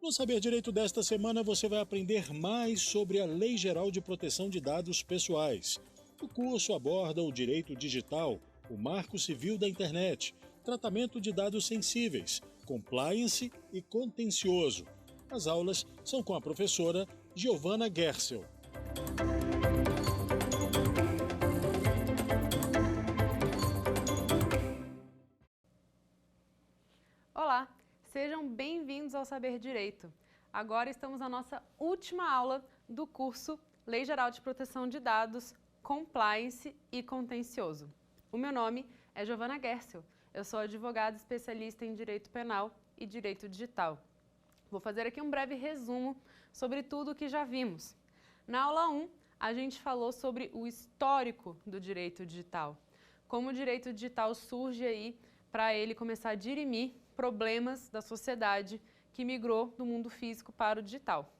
No Saber Direito desta semana, você vai aprender mais sobre a Lei Geral de Proteção de Dados Pessoais. O curso aborda o direito digital, o Marco Civil da Internet, tratamento de dados sensíveis, compliance e contencioso. As aulas são com a professora Giovana Gersel. Olá, sejam bem-vindos ao Saber Direito. Agora estamos na nossa última aula do curso Lei Geral de Proteção de Dados, Compliance e Contencioso. O meu nome é Giovana Gersel, eu sou advogada especialista em Direito Penal e Direito Digital. Vou fazer aqui um breve resumo sobre tudo o que já vimos. Na aula 1, a gente falou sobre o histórico do direito digital, como o direito digital surge aí para ele começar a dirimir problemas da sociedade que migrou do mundo físico para o digital.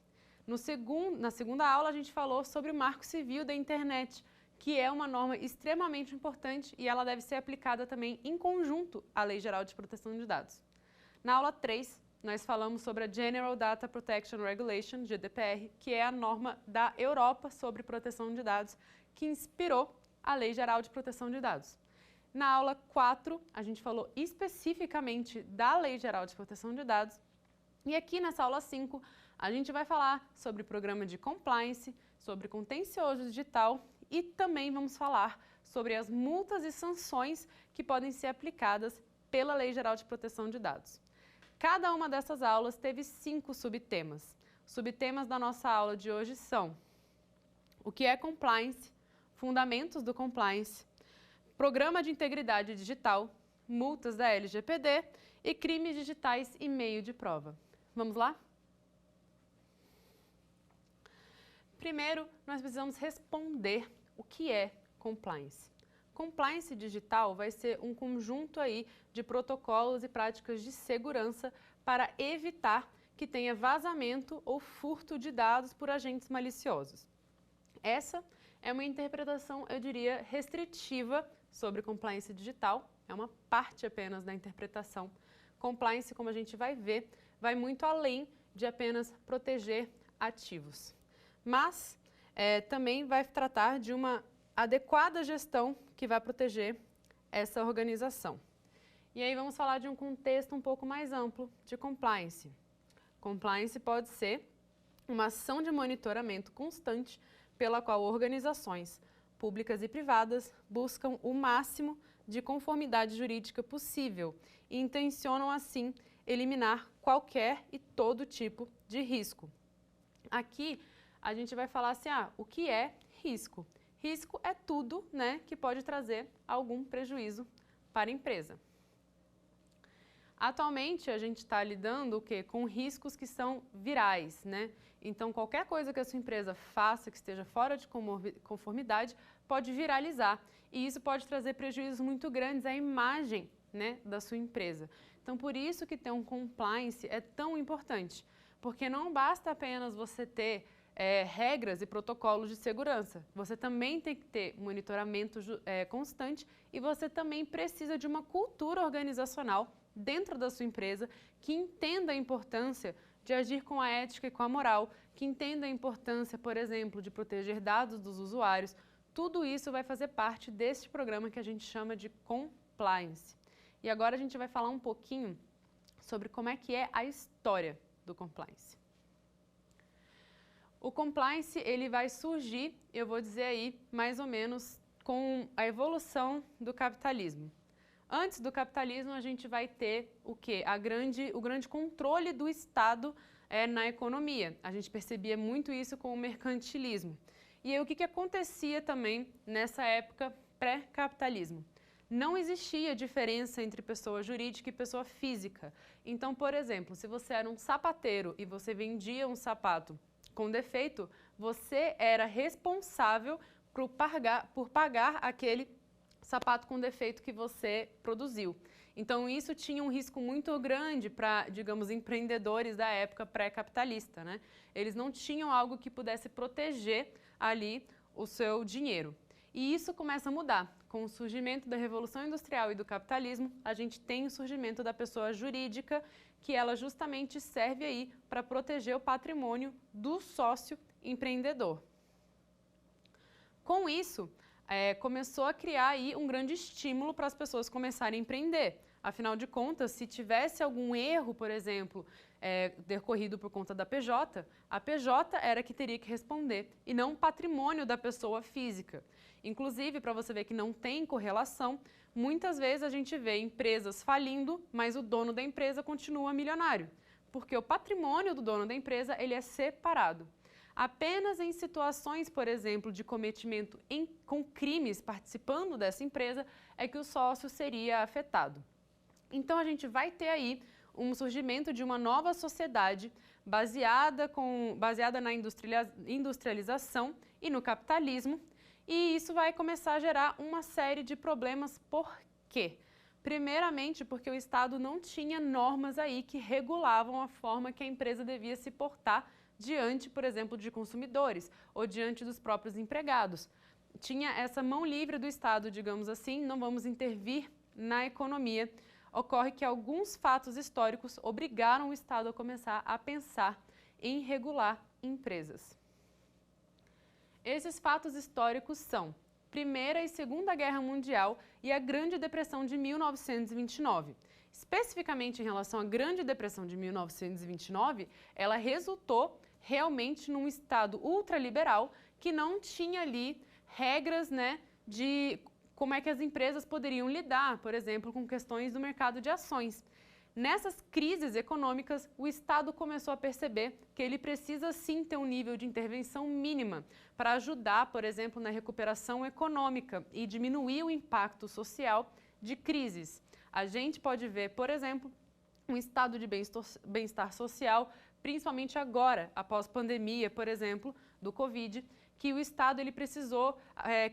Na segunda aula, a gente falou sobre o Marco Civil da Internet, que é uma norma extremamente importante e ela deve ser aplicada também em conjunto à Lei Geral de Proteção de Dados. Na aula 3, nós falamos sobre a General Data Protection Regulation, GDPR, que é a norma da Europa sobre proteção de dados, que inspirou a Lei Geral de Proteção de Dados. Na aula 4, a gente falou especificamente da Lei Geral de Proteção de Dados. E aqui nessa aula 5, a gente vai falar sobre programa de compliance, sobre contencioso digital e também vamos falar sobre as multas e sanções que podem ser aplicadas pela Lei Geral de Proteção de Dados. Cada uma dessas aulas teve 5 subtemas. Os subtemas da nossa aula de hoje são o que é compliance, fundamentos do compliance, Programa de Integridade Digital, multas da LGPD e crimes digitais e meio de prova. Vamos lá? Primeiro, nós precisamos responder o que é compliance. Compliance digital vai ser um conjunto aí de protocolos e práticas de segurança para evitar que tenha vazamento ou furto de dados por agentes maliciosos. Essa é uma interpretação, eu diria, restritiva sobre compliance digital, é uma parte apenas da interpretação. Compliance, como a gente vai ver, vai muito além de apenas proteger ativos. Mas também vai tratar de uma adequada gestão que vai proteger essa organização. E aí vamos falar de um contexto um pouco mais amplo de compliance. Compliance pode ser uma ação de monitoramento constante pela qual organizações públicas e privadas buscam o máximo de conformidade jurídica possível e intencionam, assim, eliminar qualquer e todo tipo de risco. Aqui, a gente vai falar assim, o que é risco? Risco é tudo, né, que pode trazer algum prejuízo para a empresa. Atualmente, a gente está lidando o quê? Com riscos que são virais, né? Então, qualquer coisa que a sua empresa faça que esteja fora de conformidade pode viralizar. E isso pode trazer prejuízos muito grandes à imagem, né, da sua empresa. Então, por isso que ter um compliance é tão importante. Porque não basta apenas você ter regras e protocolos de segurança. Você também tem que ter monitoramento constante e você também precisa de uma cultura organizacional dentro da sua empresa que entenda a importância de agir com a ética e com a moral, que entenda a importância, por exemplo, de proteger dados dos usuários. Tudo isso vai fazer parte desse programa que a gente chama de compliance. E agora a gente vai falar um pouquinho sobre como é que é a história do compliance. O compliance, ele vai surgir, eu vou dizer aí, mais ou menos com a evolução do capitalismo. Antes do capitalismo, a gente vai ter o quê? O grande controle do Estado na economia. A gente percebia muito isso com o mercantilismo. E aí, o que acontecia também nessa época pré-capitalismo? Não existia diferença entre pessoa jurídica e pessoa física. Então, por exemplo, se você era um sapateiro e você vendia um sapato com defeito, você era responsável por pagar aquele sapato com defeito que você produziu. Então, isso tinha um risco muito grande para, digamos, empreendedores da época pré-capitalista, né? Eles não tinham algo que pudesse proteger ali o seu dinheiro. E isso começa a mudar. Com o surgimento da Revolução Industrial e do capitalismo, a gente tem o surgimento da pessoa jurídica, que ela justamente serve aí para proteger o patrimônio do sócio empreendedor. Com isso, começou a criar aí um grande estímulo para as pessoas começarem a empreender. Afinal de contas, se tivesse algum erro, por exemplo, decorrido por conta da PJ, a PJ era que teria que responder e não o patrimônio da pessoa física. Inclusive, para você ver que não tem correlação, muitas vezes a gente vê empresas falindo, mas o dono da empresa continua milionário, porque o patrimônio do dono da empresa ele é separado. Apenas em situações, por exemplo, de cometimento com crimes participando dessa empresa, é que o sócio seria afetado. Então, a gente vai ter aí um surgimento de uma nova sociedade baseada na industrialização e no capitalismo, e isso vai começar a gerar uma série de problemas. Por quê? Primeiramente, porque o Estado não tinha normas aí que regulavam a forma que a empresa devia se portar diante, por exemplo, de consumidores ou diante dos próprios empregados. Tinha essa mão livre do Estado, digamos assim, não vamos intervir na economia. Ocorre que alguns fatos históricos obrigaram o Estado a começar a pensar em regular empresas. Esses fatos históricos são Primeira e Segunda Guerra Mundial e a Grande Depressão de 1929. Especificamente em relação à Grande Depressão de 1929, ela resultou realmente num Estado ultraliberal que não tinha ali regras, de como é que as empresas poderiam lidar, por exemplo, com questões do mercado de ações. Nessas crises econômicas, o Estado começou a perceber que ele precisa sim ter um nível de intervenção mínima para ajudar, por exemplo, na recuperação econômica e diminuir o impacto social de crises. A gente pode ver, por exemplo, um estado de bem-estar social, principalmente agora, após pandemia, por exemplo, do Covid, que o Estado ele precisou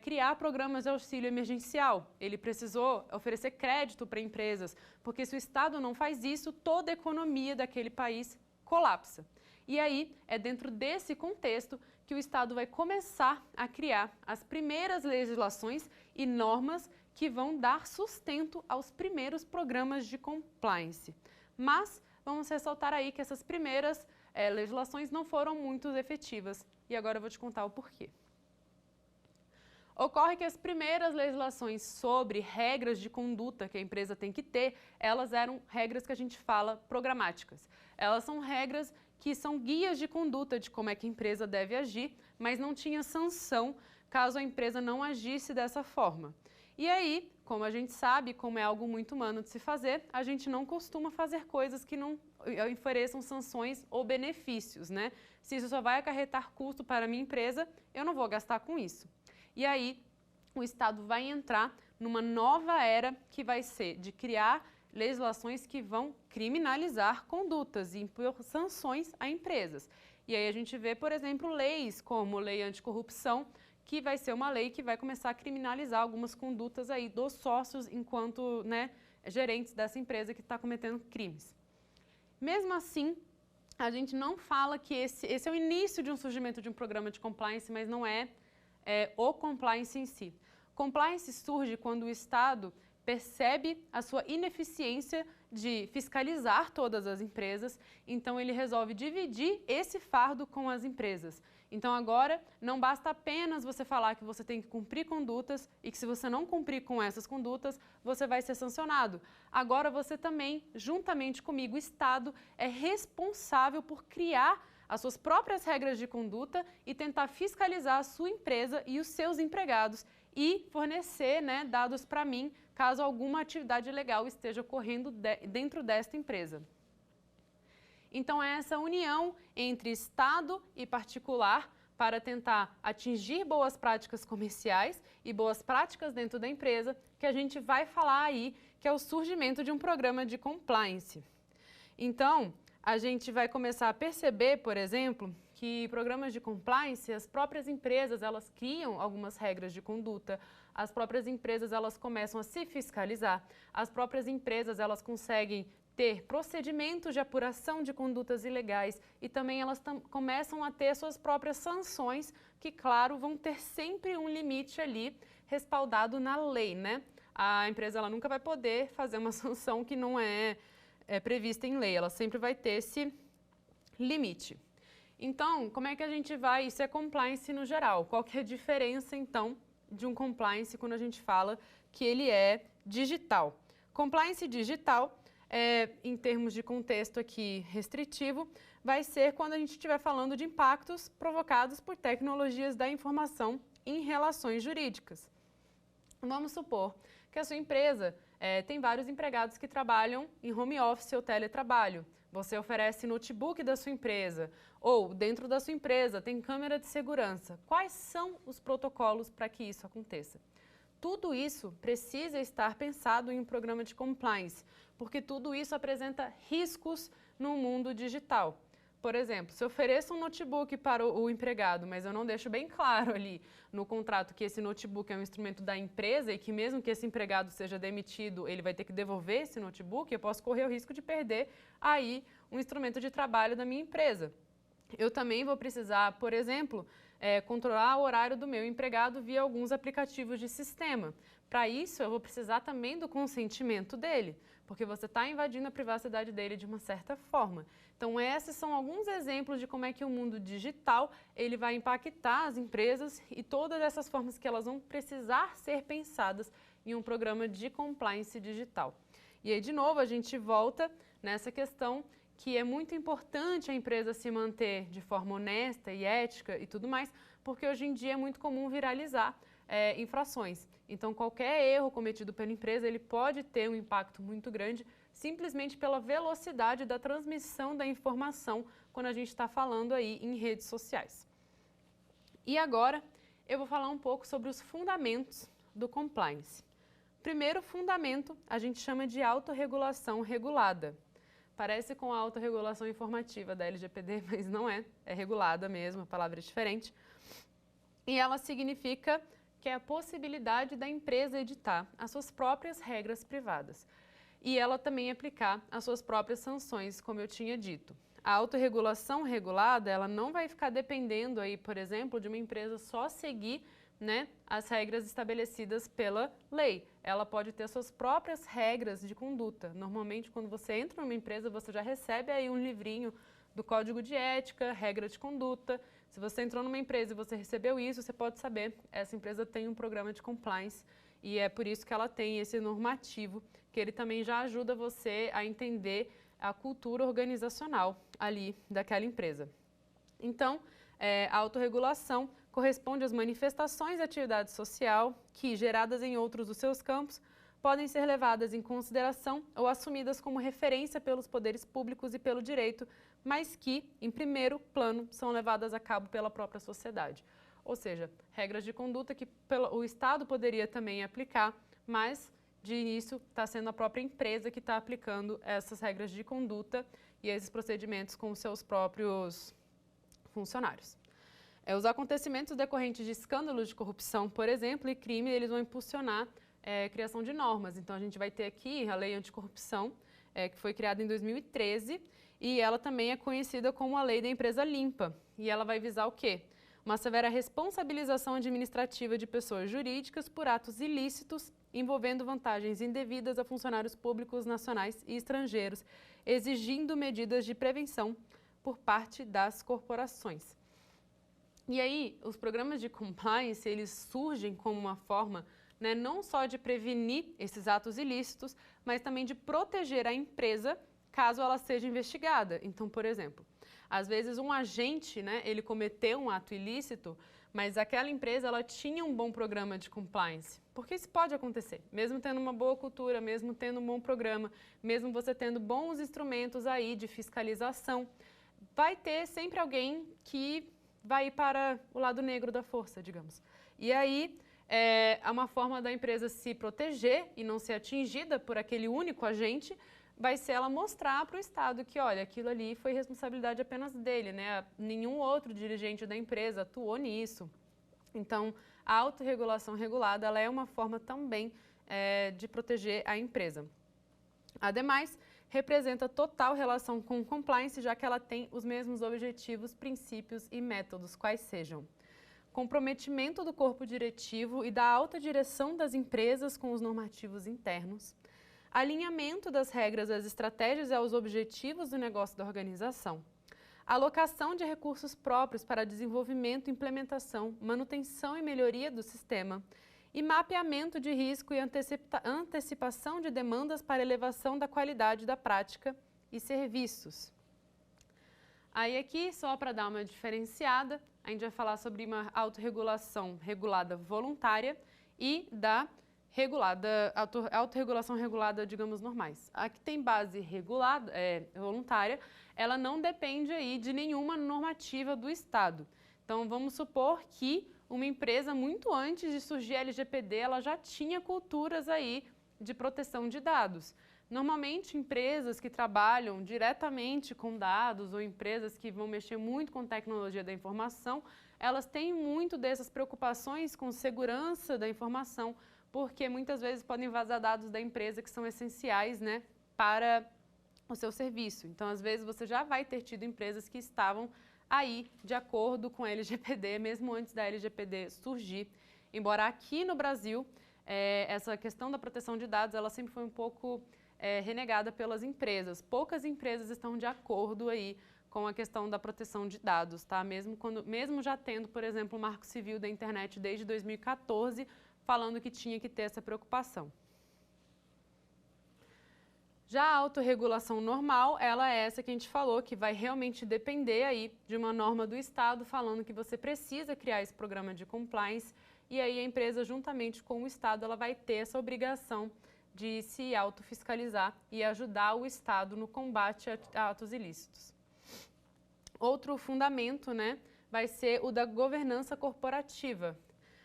criar programas de auxílio emergencial, ele precisou oferecer crédito para empresas, porque se o Estado não faz isso, toda a economia daquele país colapsa. E aí, é dentro desse contexto que o Estado vai começar a criar as primeiras legislações e normas que vão dar sustento aos primeiros programas de compliance. Mas vamos ressaltar aí que essas primeiras legislações não foram muito efetivas. E agora eu vou te contar o porquê. Ocorre que as primeiras legislações sobre regras de conduta que a empresa tem que ter, elas eram regras que a gente fala programáticas. Elas são regras que são guias de conduta de como é que a empresa deve agir, mas não tinha sanção caso a empresa não agisse dessa forma. E aí, como a gente sabe, como é algo muito humano de se fazer, a gente não costuma fazer coisas que não ofereçam sanções ou benefícios, Se isso só vai acarretar custo para a minha empresa, eu não vou gastar com isso. E aí, o Estado vai entrar numa nova era que vai ser de criar legislações que vão criminalizar condutas e impor sanções a empresas. E aí a gente vê, por exemplo, leis como lei anticorrupção, que vai ser uma lei que vai começar a criminalizar algumas condutas aí dos sócios enquanto gerentes dessa empresa que está cometendo crimes. Mesmo assim, a gente não fala que esse é o início de um surgimento de um programa de compliance, mas não é o compliance em si. Compliance surge quando o Estado percebe a sua ineficiência de fiscalizar todas as empresas, então ele resolve dividir esse fardo com as empresas. Então agora não basta apenas você falar que você tem que cumprir condutas e que se você não cumprir com essas condutas, você vai ser sancionado. Agora você também, juntamente comigo, o Estado é responsável por criar as suas próprias regras de conduta e tentar fiscalizar a sua empresa e os seus empregados e fornecer dados para mim caso alguma atividade ilegal esteja ocorrendo dentro desta empresa. Então, é essa união entre Estado e particular para tentar atingir boas práticas comerciais e boas práticas dentro da empresa que a gente vai falar aí, que é o surgimento de um programa de compliance. Então, a gente vai começar a perceber, por exemplo, que programas de compliance, as próprias empresas, elas criam algumas regras de conduta, as próprias empresas, elas começam a se fiscalizar, as próprias empresas, elas conseguem ter procedimentos de apuração de condutas ilegais e também elas começam a ter suas próprias sanções que, claro, vão ter sempre um limite ali respaldado na lei, né? A empresa ela nunca vai poder fazer uma sanção que não é prevista em lei, ela sempre vai ter esse limite. Então, como é que a gente vai? Isso é compliance no geral. Qual que é a diferença, então, de um compliance quando a gente fala que ele é digital? Compliance digital, em termos de contexto aqui restritivo, vai ser quando a gente estiver falando de impactos provocados por tecnologias da informação em relações jurídicas. Vamos supor que a sua empresa tem vários empregados que trabalham em home office ou teletrabalho. Você oferece notebook da sua empresa ou dentro da sua empresa tem câmera de segurança. Quais são os protocolos para que isso aconteça? Tudo isso precisa estar pensado em um programa de compliance, porque tudo isso apresenta riscos no mundo digital. Por exemplo, se eu ofereço um notebook para o empregado, mas eu não deixo bem claro ali no contrato que esse notebook é um instrumento da empresa e que mesmo que esse empregado seja demitido, ele vai ter que devolver esse notebook, eu posso correr o risco de perder aí um instrumento de trabalho da minha empresa. Eu também vou precisar, por exemplo, controlar o horário do meu empregado via alguns aplicativos de sistema. Para isso, eu vou precisar também do consentimento dele, porque você está invadindo a privacidade dele de uma certa forma. Então, esses são alguns exemplos de como é que o mundo digital ele vai impactar as empresas e todas essas formas que elas vão precisar ser pensadas em um programa de compliance digital. E aí, de novo, a gente volta nessa questão que é muito importante a empresa se manter de forma honesta e ética e tudo mais, porque hoje em dia é muito comum viralizar infrações. Então, qualquer erro cometido pela empresa, ele pode ter um impacto muito grande simplesmente pela velocidade da transmissão da informação quando a gente está falando aí em redes sociais. E agora, eu vou falar um pouco sobre os fundamentos do compliance. Primeiro fundamento, a gente chama de autorregulação regulada. Parece com a autorregulação informativa da LGPD, mas não é regulada mesmo, a palavra é diferente. E ela significa que é a possibilidade da empresa editar as suas próprias regras privadas. E ela também aplicar as suas próprias sanções, como eu tinha dito. A autorregulação regulada, ela não vai ficar dependendo aí, por exemplo, de uma empresa só seguir, né, as regras estabelecidas pela lei. Ela pode ter suas próprias regras de conduta. Normalmente, quando você entra numa empresa, você já recebe aí um livrinho do Código de Ética, regra de conduta. Se você entrou numa empresa e você recebeu isso, você pode saber, essa empresa tem um programa de compliance e é por isso que ela tem esse normativo, que ele também já ajuda você a entender a cultura organizacional ali daquela empresa. Então, a autorregulação corresponde às manifestações de atividade social que, geradas em outros dos seus campos, podem ser levadas em consideração ou assumidas como referência pelos poderes públicos e pelo direito, mas que, em primeiro plano, são levadas a cabo pela própria sociedade. Ou seja, regras de conduta que o Estado poderia também aplicar, mas, de início, está sendo a própria empresa que está aplicando essas regras de conduta e esses procedimentos com os seus próprios funcionários. Os acontecimentos decorrentes de escândalos de corrupção, por exemplo, e crime, eles vão impulsionar a criação de normas. Então, a gente vai ter aqui a Lei Anticorrupção, que foi criada em 2013, e ela também é conhecida como a Lei da Empresa Limpa. E ela vai visar o quê? Uma severa responsabilização administrativa de pessoas jurídicas por atos ilícitos envolvendo vantagens indevidas a funcionários públicos nacionais e estrangeiros, exigindo medidas de prevenção por parte das corporações. E aí, os programas de compliance, eles surgem como uma forma, né, não só de prevenir esses atos ilícitos, mas também de proteger a empresa caso ela seja investigada. Então, por exemplo, às vezes um agente, né, ele cometeu um ato ilícito, mas aquela empresa ela tinha um bom programa de compliance. Porque isso pode acontecer, mesmo tendo uma boa cultura, mesmo tendo um bom programa, mesmo você tendo bons instrumentos aí de fiscalização, vai ter sempre alguém que vai ir para o lado negro da força, digamos. E aí, é uma forma da empresa se proteger e não ser atingida por aquele único agente, vai ser ela mostrar para o Estado que, olha, aquilo ali foi responsabilidade apenas dele, né? Nenhum outro dirigente da empresa atuou nisso. Então, a autorregulação regulada, ela é uma forma também de proteger a empresa. Ademais, representa total relação com compliance, já que ela tem os mesmos objetivos, princípios e métodos, quais sejam comprometimento do corpo diretivo e da alta direção das empresas com os normativos internos, alinhamento das regras às estratégias e aos objetivos do negócio da organização, alocação de recursos próprios para desenvolvimento, implementação, manutenção e melhoria do sistema, e mapeamento de risco e antecipação de demandas para elevação da qualidade da prática e serviços. Aí aqui, só para dar uma diferenciada, a gente vai falar sobre uma autorregulação regulada voluntária e da autorregulação regulada, digamos, normais. A que tem base regulada, voluntária, ela não depende aí de nenhuma normativa do Estado. Então, vamos supor que uma empresa, muito antes de surgir a LGPD, ela já tinha culturas aí de proteção de dados. Normalmente, empresas que trabalham diretamente com dados ou empresas que vão mexer muito com tecnologia da informação, elas têm muito dessas preocupações com segurança da informação, porque muitas vezes podem vazar dados da empresa que são essenciais, né, para o seu serviço. Então, às vezes, você já vai ter tido empresas que estavam aí de acordo com a LGPD, mesmo antes da LGPD surgir. Embora aqui no Brasil, essa questão da proteção de dados, ela sempre foi um pouco renegada pelas empresas. Poucas empresas estão de acordo aí com a questão da proteção de dados, tá? Mesmo já tendo, por exemplo, o Marco Civil da Internet desde 2014, falando que tinha que ter essa preocupação. Já a autorregulação normal, ela é essa que a gente falou, que vai realmente depender aí de uma norma do Estado falando que você precisa criar esse programa de compliance e aí a empresa, juntamente com o Estado, ela vai ter essa obrigação de se autofiscalizar e ajudar o Estado no combate a atos ilícitos. Outro fundamento, né, vai ser o da governança corporativa.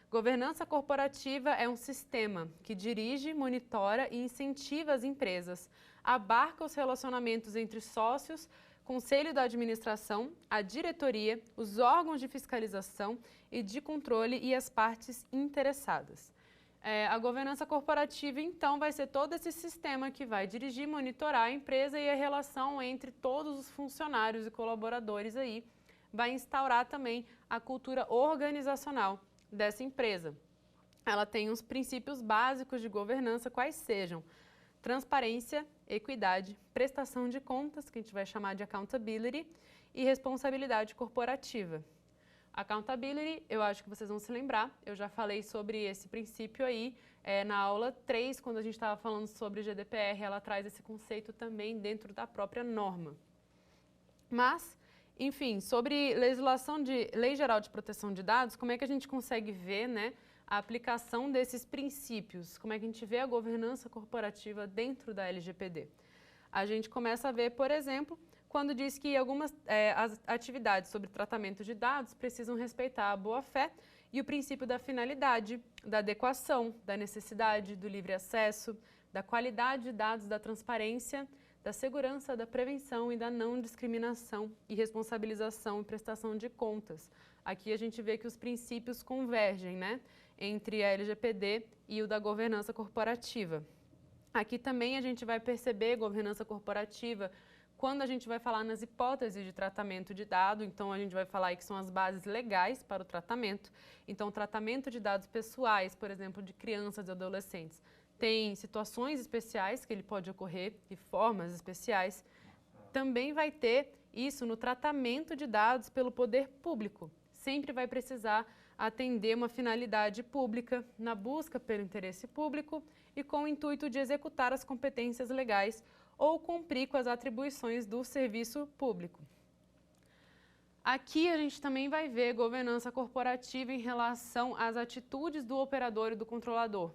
Governança corporativa é um sistema que dirige, monitora e incentiva as empresas, abarca os relacionamentos entre sócios, conselho da administração, a diretoria, os órgãos de fiscalização e de controle e as partes interessadas. A governança corporativa, então, vai ser todo esse sistema que vai dirigir, monitorar a empresa e a relação entre todos os funcionários e colaboradores aí, vai instaurar também a cultura organizacional dessa empresa. Ela tem uns princípios básicos de governança, quais sejam transparência, equidade, prestação de contas, que a gente vai chamar de accountability, e responsabilidade corporativa. Accountability, eu acho que vocês vão se lembrar, eu já falei sobre esse princípio aí na aula 3, quando a gente estava falando sobre GDPR, ela traz esse conceito também dentro da própria norma. Mas, enfim, sobre legislação de Lei Geral de Proteção de Dados, como é que a gente consegue ver, né, a aplicação desses princípios? Como é que a gente vê a governança corporativa dentro da LGPD? A gente começa a ver, por exemplo, quando diz que algumas as atividades sobre tratamento de dados precisam respeitar a boa-fé e o princípio da finalidade, da adequação, da necessidade, do livre acesso, da qualidade de dados, da transparência, da segurança, da prevenção e da não discriminação e responsabilização e prestação de contas. Aqui a gente vê que os princípios convergem, né, entre a LGPD e o da governança corporativa. Aqui também a gente vai perceber governança corporativa quando a gente vai falar nas hipóteses de tratamento de dado. Então a gente vai falar aí que são as bases legais para o tratamento. Então o tratamento de dados pessoais, por exemplo, de crianças e adolescentes, tem situações especiais que ele pode ocorrer e formas especiais. Também vai ter isso no tratamento de dados pelo poder público. Sempre vai precisar atender uma finalidade pública na busca pelo interesse público e com o intuito de executar as competências legais ou cumprir com as atribuições do serviço público. Aqui a gente também vai ver governança corporativa em relação às atitudes do operador e do controlador,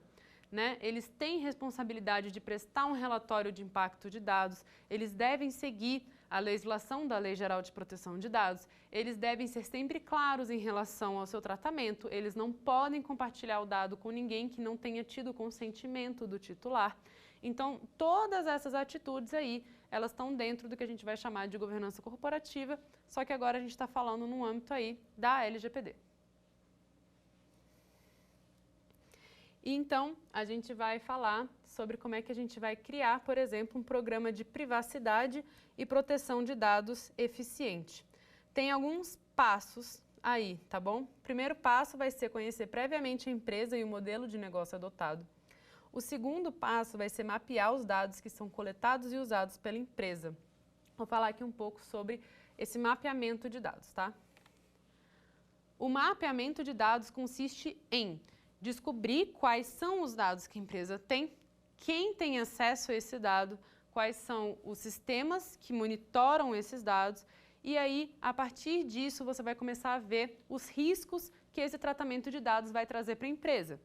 né? Eles têm responsabilidade de prestar um relatório de impacto de dados, eles devem seguir a legislação da Lei Geral de Proteção de Dados, eles devem ser sempre claros em relação ao seu tratamento, eles não podem compartilhar o dado com ninguém que não tenha tido consentimento do titular. Então, todas essas atitudes aí, elas estão dentro do que a gente vai chamar de governança corporativa, só que agora a gente está falando no âmbito aí da LGPD. E então, a gente vai falar sobre como é que a gente vai criar, por exemplo, um programa de privacidade e proteção de dados eficiente. Tem alguns passos aí, tá bom? Primeiro passo vai ser conhecer previamente a empresa e o modelo de negócio adotado. O segundo passo vai ser mapear os dados que são coletados e usados pela empresa. Vou falar aqui um pouco sobre esse mapeamento de dados, tá? O mapeamento de dados consiste em descobrir quais são os dados que a empresa tem, quem tem acesso a esse dado, quais são os sistemas que monitoram esses dados, e aí, a partir disso, você vai começar a ver os riscos que esse tratamento de dados vai trazer para a empresa.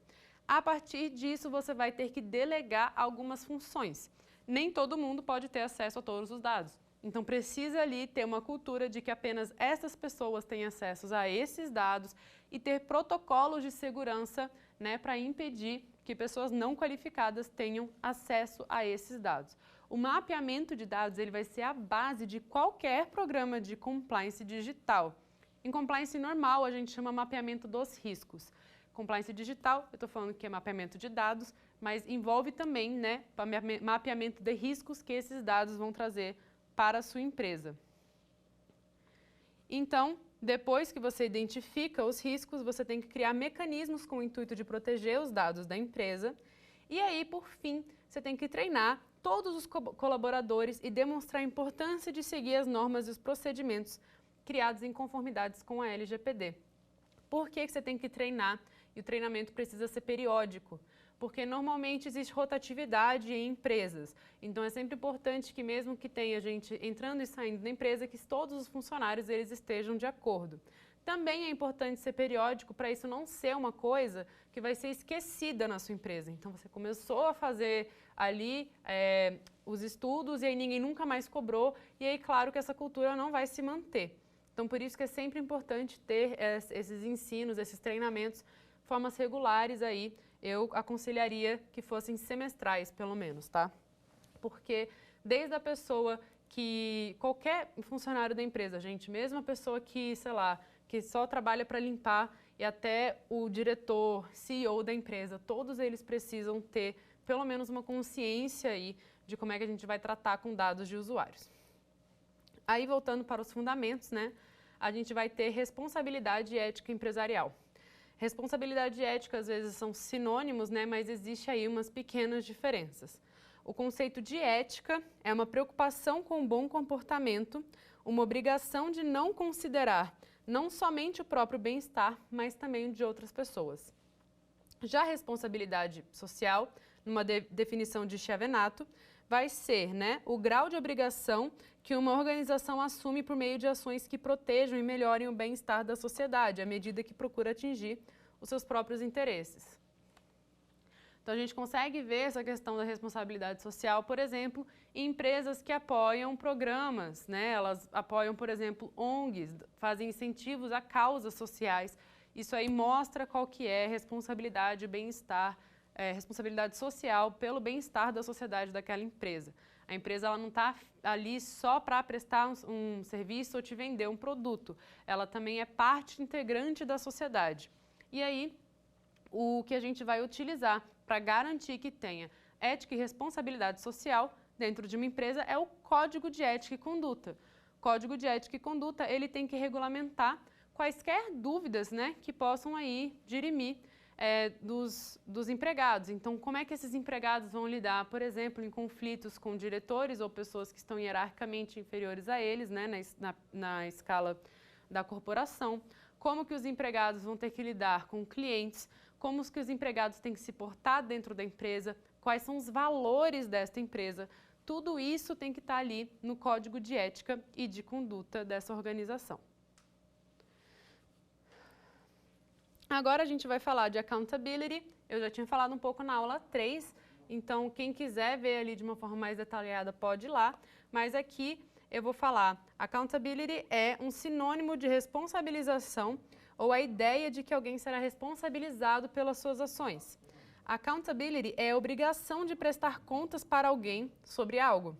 A partir disso, você vai ter que delegar algumas funções. Nem todo mundo pode ter acesso a todos os dados. Então, precisa ali ter uma cultura de que apenas essas pessoas têm acesso a esses dados e ter protocolos de segurança, né, para impedir que pessoas não qualificadas tenham acesso a esses dados. O mapeamento de dados ele vai ser a base de qualquer programa de compliance digital. Em compliance normal, a gente chama mapeamento dos riscos. Compliance digital, eu estou falando que é mapeamento de dados, mas envolve também, né, mapeamento de riscos que esses dados vão trazer para a sua empresa. Então, depois que você identifica os riscos, você tem que criar mecanismos com o intuito de proteger os dados da empresa. E aí, por fim, você tem que treinar todos os colaboradores e demonstrar a importância de seguir as normas e os procedimentos criados em conformidades com a LGPD. Por que você tem que treinar? E o treinamento precisa ser periódico, porque normalmente existe rotatividade em empresas. Então, é sempre importante que mesmo que tenha gente entrando e saindo da empresa, que todos os funcionários eles estejam de acordo. Também é importante ser periódico para isso não ser uma coisa que vai ser esquecida na sua empresa. Então, você começou a fazer ali os estudos e aí ninguém nunca mais cobrou e aí, claro, que essa cultura não vai se manter. Então, por isso que é sempre importante ter esses ensinos, esses treinamentos, formas regulares aí. Eu aconselharia que fossem semestrais, pelo menos, tá? Porque desde a pessoa que... Qualquer funcionário da empresa, gente, mesmo a pessoa que, sei lá, que só trabalha para limpar e até o diretor, CEO da empresa, todos eles precisam ter pelo menos uma consciência aí de como é que a gente vai tratar com dados de usuários. Aí, voltando para os fundamentos, né, a gente vai ter responsabilidade ética empresarial. Responsabilidade e ética, às vezes, são sinônimos, né, mas existe aí umas pequenas diferenças. O conceito de ética é uma preocupação com o bom comportamento, uma obrigação de não considerar não somente o próprio bem-estar, mas também o de outras pessoas. Já a responsabilidade social, numa definição de Chiavenato, vai ser, né, o grau de obrigação que uma organização assume por meio de ações que protejam e melhorem o bem-estar da sociedade, à medida que procura atingir os seus próprios interesses. Então, a gente consegue ver essa questão da responsabilidade social, por exemplo, em empresas que apoiam programas, né? Elas apoiam, por exemplo, ONGs, fazem incentivos a causas sociais. Isso aí mostra qual que é responsabilidade, bem-estar, responsabilidade social pelo bem-estar da sociedade daquela empresa. A empresa ela não está ali só para prestar um serviço ou te vender um produto. Ela também é parte integrante da sociedade. E aí, o que a gente vai utilizar para garantir que tenha ética e responsabilidade social dentro de uma empresa é o Código de Ética e Conduta. O Código de Ética e Conduta, ele tem que regulamentar quaisquer dúvidas, né, que possam aí dirimir dos empregados. Então, como é que esses empregados vão lidar, por exemplo, em conflitos com diretores ou pessoas que estão hierarquicamente inferiores a eles, né, na escala da corporação? Como que os empregados vão ter que lidar com clientes? Como que os empregados têm que se portar dentro da empresa? Quais são os valores desta empresa? Tudo isso tem que estar ali no Código de Ética e de Conduta dessa organização. Agora a gente vai falar de accountability. Eu já tinha falado um pouco na aula 3, então quem quiser ver ali de uma forma mais detalhada pode ir lá, mas aqui eu vou falar, accountability é um sinônimo de responsabilização ou a ideia de que alguém será responsabilizado pelas suas ações. Accountability é a obrigação de prestar contas para alguém sobre algo.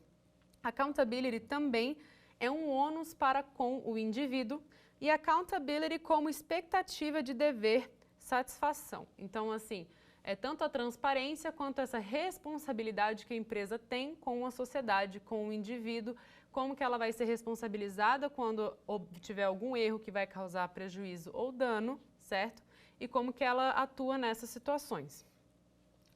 Accountability também é um ônus para com o indivíduo e accountability como expectativa de dever satisfação. Então, assim, é tanto a transparência quanto essa responsabilidade que a empresa tem com a sociedade, com o indivíduo, como que ela vai ser responsabilizada quando tiver algum erro que vai causar prejuízo ou dano, certo? E como que ela atua nessas situações.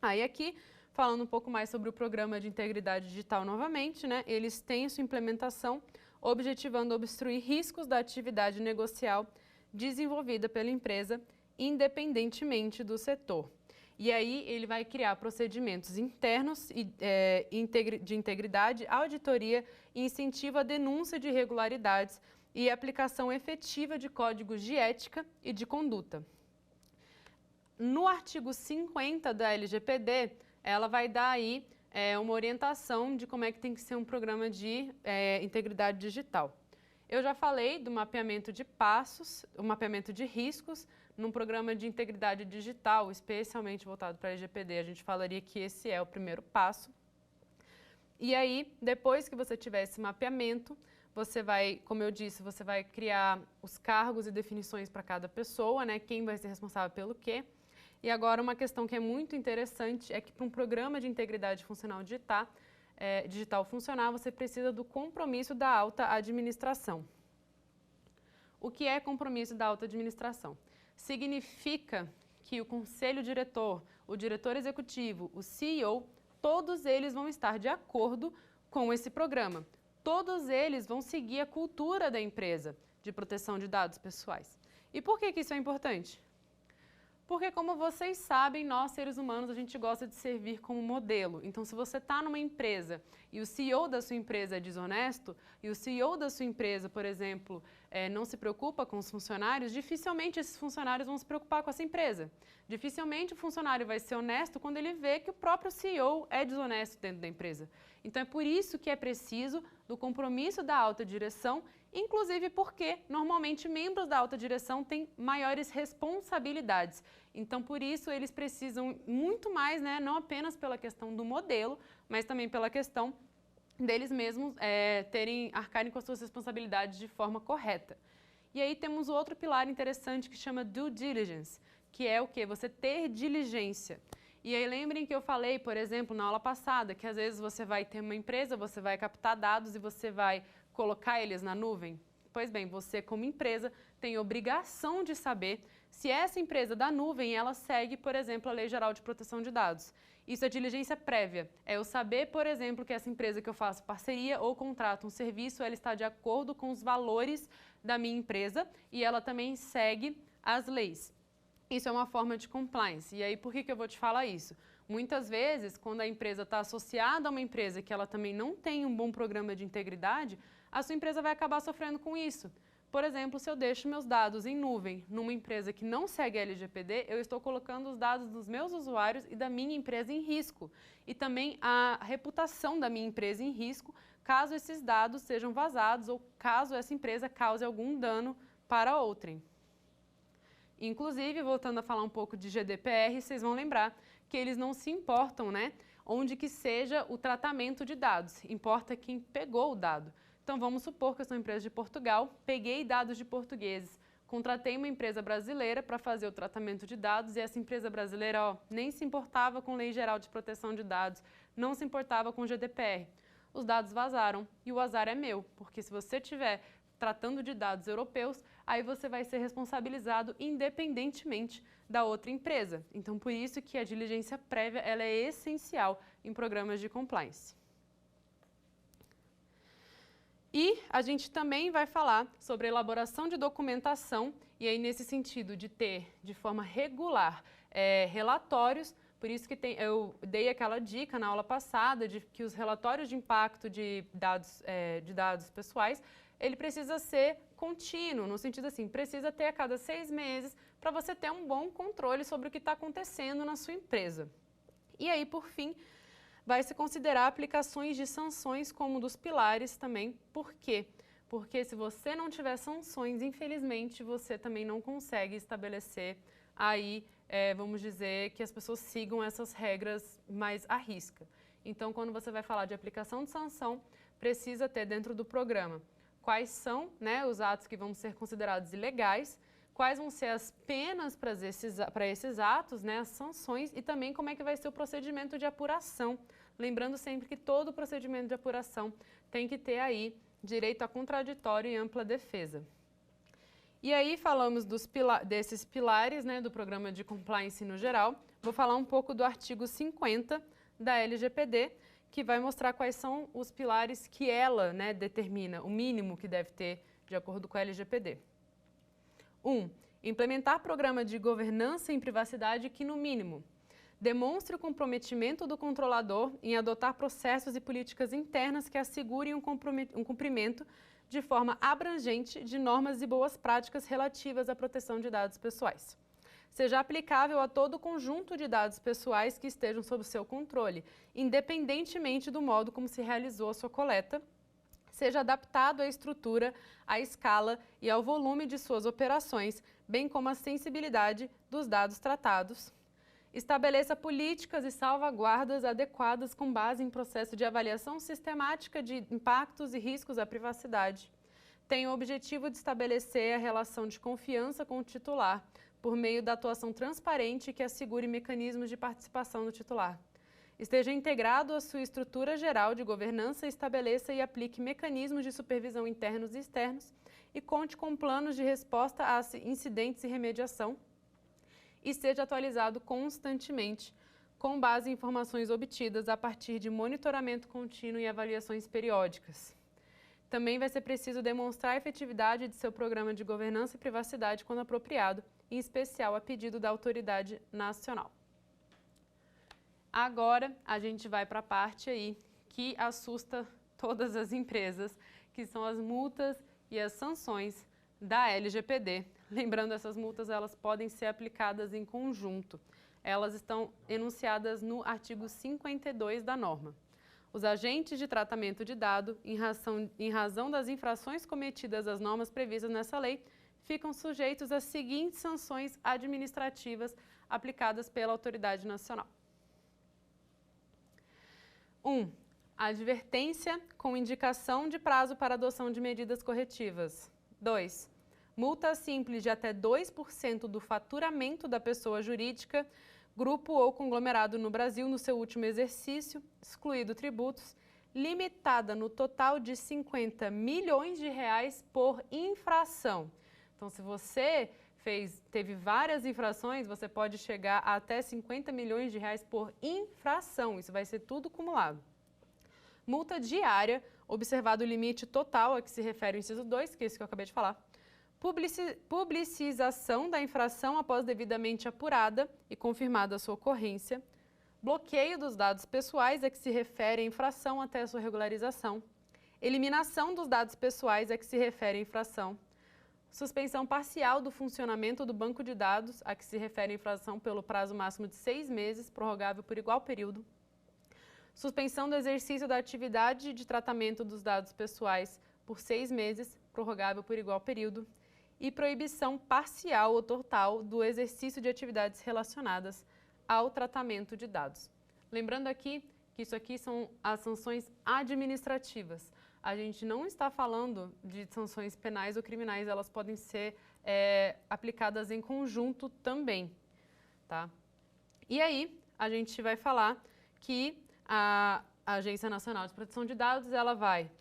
Aí aqui, falando um pouco mais sobre o programa de integridade digital novamente, né? Eles têm sua implementação objetivando obstruir riscos da atividade negocial desenvolvida pela empresa, independentemente do setor. E aí ele vai criar procedimentos internos de integridade, auditoria, incentivo à denúncia de irregularidades e aplicação efetiva de códigos de ética e de conduta. No artigo 50 da LGPD, ela vai dar aí uma orientação de como é que tem que ser um programa de integridade digital. Eu já falei do mapeamento de passos, o mapeamento de riscos, num programa de integridade digital, especialmente voltado para a LGPD, a gente falaria que esse é o primeiro passo. E aí, depois que você tiver esse mapeamento, você vai, como eu disse, você vai criar os cargos e definições para cada pessoa, né? Quem vai ser responsável pelo quê. E agora, uma questão que é muito interessante é que para um programa de integridade funcional digital funcionar, você precisa do compromisso da alta administração. O que é compromisso da alta administração? Significa que o conselho diretor, o diretor executivo, o CEO, todos eles vão estar de acordo com esse programa. Todos eles vão seguir a cultura da empresa de proteção de dados pessoais. E por que isso é importante? Porque, como vocês sabem, nós, seres humanos, a gente gosta de servir como modelo. Então, se você está numa empresa e o CEO da sua empresa é desonesto, e o CEO da sua empresa, por exemplo, não se preocupa com os funcionários, dificilmente esses funcionários vão se preocupar com essa empresa. Dificilmente o funcionário vai ser honesto quando ele vê que o próprio CEO é desonesto dentro da empresa. Então, é por isso que é preciso do compromisso da alta direção, inclusive porque, normalmente, membros da alta direção têm maiores responsabilidades. Então, por isso, eles precisam muito mais, né, não apenas pela questão do modelo, mas também pela questão deles mesmos arcarem com as suas responsabilidades de forma correta. E aí temos outro pilar interessante que chama due diligence, que é o quê? Você ter diligência. E aí lembrem que eu falei, por exemplo, na aula passada, que às vezes você vai ter uma empresa, você vai captar dados e você vai colocar eles na nuvem? Pois bem, você como empresa tem obrigação de saber se essa empresa da nuvem, ela segue, por exemplo, a Lei Geral de Proteção de Dados. Isso é diligência prévia. É eu saber, por exemplo, que essa empresa que eu faço parceria ou contrato um serviço, ela está de acordo com os valores da minha empresa e ela também segue as leis. Isso é uma forma de compliance. E aí, por que eu vou te falar isso? Muitas vezes, quando a empresa está associada a uma empresa que ela também não tem um bom programa de integridade, a sua empresa vai acabar sofrendo com isso. Por exemplo, se eu deixo meus dados em nuvem numa empresa que não segue a LGPD, eu estou colocando os dados dos meus usuários e da minha empresa em risco. E também a reputação da minha empresa em risco, caso esses dados sejam vazados ou caso essa empresa cause algum dano para outrem. Inclusive, voltando a falar um pouco de GDPR, vocês vão lembrar que eles não se importam, né, onde que seja o tratamento de dados, importa quem pegou o dado. Então, vamos supor que eu sou uma empresa de Portugal, peguei dados de portugueses, contratei uma empresa brasileira para fazer o tratamento de dados e essa empresa brasileira nem se importava com Lei Geral de Proteção de Dados, não se importava com GDPR. Os dados vazaram e o azar é meu, porque se você estiver tratando de dados europeus, aí você vai ser responsabilizado independentemente da outra empresa. Então, por isso que a diligência prévia ela é essencial em programas de compliance. E a gente também vai falar sobre a elaboração de documentação, e aí nesse sentido de ter de forma regular relatórios, por isso que eu dei aquela dica na aula passada de que os relatórios de impacto de dados pessoais, ele precisa ser contínuo, no sentido assim, precisa ter a cada 6 meses para você ter um bom controle sobre o que está acontecendo na sua empresa. E aí, por fim, vai se considerar aplicações de sanções como um dos pilares também. Por quê? Porque se você não tiver sanções, infelizmente, você também não consegue estabelecer aí, vamos dizer, que as pessoas sigam essas regras mais à risca. Então, quando você vai falar de aplicação de sanção, precisa ter dentro do programa quais são, né, os atos que vão ser considerados ilegais, quais vão ser as penas para esses atos, né, as sanções, e também como é que vai ser o procedimento de apuração. Lembrando sempre que todo procedimento de apuração tem que ter aí direito a contraditório e ampla defesa. E aí falamos desses pilares, né, do programa de compliance no geral. Vou falar um pouco do artigo 50 da LGPD, que vai mostrar quais são os pilares que ela, né, determina, o mínimo que deve ter de acordo com a LGPD. 1. Implementar programa de governança em privacidade que, no mínimo, demonstre o comprometimento do controlador em adotar processos e políticas internas que assegurem um cumprimento de forma abrangente de normas e boas práticas relativas à proteção de dados pessoais. Seja aplicável a todo o conjunto de dados pessoais que estejam sob seu controle, independentemente do modo como se realizou a sua coleta. Seja adaptado à estrutura, à escala e ao volume de suas operações, bem como à sensibilidade dos dados tratados. Estabeleça políticas e salvaguardas adequadas com base em processo de avaliação sistemática de impactos e riscos à privacidade. Tem o objetivo de estabelecer a relação de confiança com o titular, por meio da atuação transparente que assegure mecanismos de participação do titular. Esteja integrado à sua estrutura geral de governança e estabeleça e aplique mecanismos de supervisão internos e externos e conte com planos de resposta a incidentes e remediação e seja atualizado constantemente com base em informações obtidas a partir de monitoramento contínuo e avaliações periódicas. Também vai ser preciso demonstrar a efetividade de seu programa de governança e privacidade quando apropriado, em especial a pedido da autoridade nacional. Agora, a gente vai para a parte aí que assusta todas as empresas, que são as multas e as sanções da LGPD. Lembrando, essas multas elas podem ser aplicadas em conjunto. Elas estão enunciadas no artigo 52 da norma. Os agentes de tratamento de dado, em razão das infrações cometidas às normas previstas nessa lei, ficam sujeitos às seguintes sanções administrativas aplicadas pela autoridade nacional. 1. Advertência com indicação de prazo para adoção de medidas corretivas. 2. Multa simples de até 2% do faturamento da pessoa jurídica, grupo ou conglomerado no Brasil no seu último exercício, excluído tributos, limitada no total de R$50 milhões por infração. Então, se você teve várias infrações, você pode chegar a até R$50 milhões por infração. Isso vai ser tudo acumulado. Multa diária, observado o limite total a que se refere o inciso 2, que é isso que eu acabei de falar. Publicização da infração após devidamente apurada e confirmada a sua ocorrência. Bloqueio dos dados pessoais a que se refere a infração até a sua regularização. Eliminação dos dados pessoais a que se refere a infração. Suspensão parcial do funcionamento do banco de dados a que se refere a infração pelo prazo máximo de 6 meses, prorrogável por igual período. Suspensão do exercício da atividade de tratamento dos dados pessoais por 6 meses, prorrogável por igual período. E proibição parcial ou total do exercício de atividades relacionadas ao tratamento de dados. Lembrando aqui que isso aqui são as sanções administrativas. A gente não está falando de sanções penais ou criminais, elas podem ser aplicadas em conjunto também, tá? E aí, a gente vai falar que a Agência Nacional de Proteção de Dados, ela vai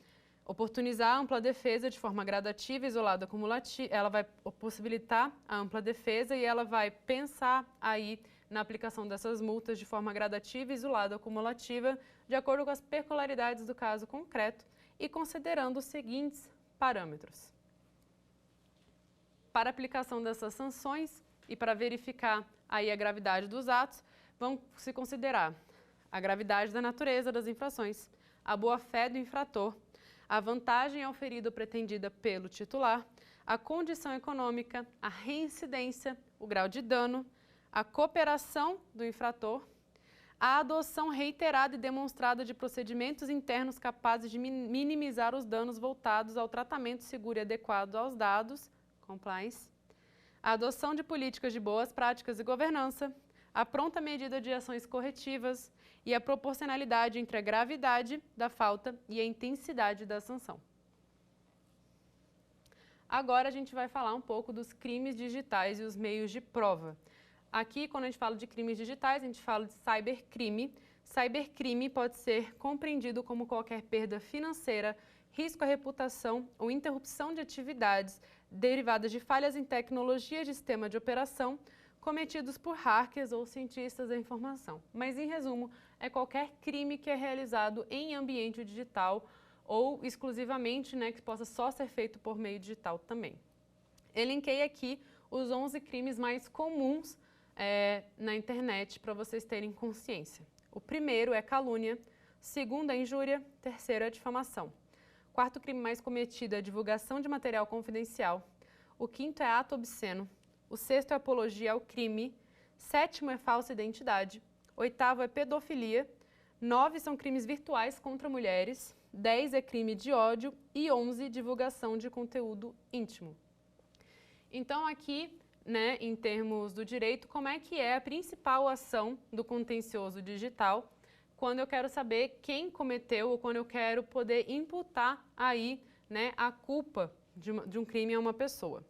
oportunizar a ampla defesa de forma gradativa, isolada, acumulativa, ela vai possibilitar a ampla defesa e ela vai pensar aí na aplicação dessas multas de forma gradativa, isolada, acumulativa, de acordo com as peculiaridades do caso concreto e considerando os seguintes parâmetros. Para a aplicação dessas sanções e para verificar aí a gravidade dos atos, vão se considerar a gravidade da natureza das infrações, a boa-fé do infrator, a vantagem oferida ou pretendida pelo titular, a condição econômica, a reincidência, o grau de dano, a cooperação do infrator, a adoção reiterada e demonstrada de procedimentos internos capazes de minimizar os danos voltados ao tratamento seguro e adequado aos dados, compliance, a adoção de políticas de boas práticas e governança, a pronta medida de ações corretivas e a proporcionalidade entre a gravidade da falta e a intensidade da sanção. Agora a gente vai falar um pouco dos crimes digitais e os meios de prova. Aqui, quando a gente fala de crimes digitais, a gente fala de cybercrime. Cybercrime pode ser compreendido como qualquer perda financeira, risco à reputação ou interrupção de atividades derivadas de falhas em tecnologia de sistema de operação cometidos por hackers ou cientistas da informação. Mas, em resumo, é qualquer crime que é realizado em ambiente digital ou exclusivamente, né, que possa só ser feito por meio digital também. Elenquei aqui os 11 crimes mais comuns na internet para vocês terem consciência. O primeiro é calúnia, segundo é injúria, terceiro é difamação. Quarto crime mais cometido é divulgação de material confidencial. O quinto é ato obsceno. O sexto é apologia ao crime. Sétimo é falsa identidade. Oitavo é pedofilia. 9 são crimes virtuais contra mulheres. 10 é crime de ódio. E 11, divulgação de conteúdo íntimo. Então, aqui, né, em termos do direito, como é que é a principal ação do contencioso digital quando eu quero saber quem cometeu ou quando eu quero poder imputar aí, né, a culpa de um crime a uma pessoa.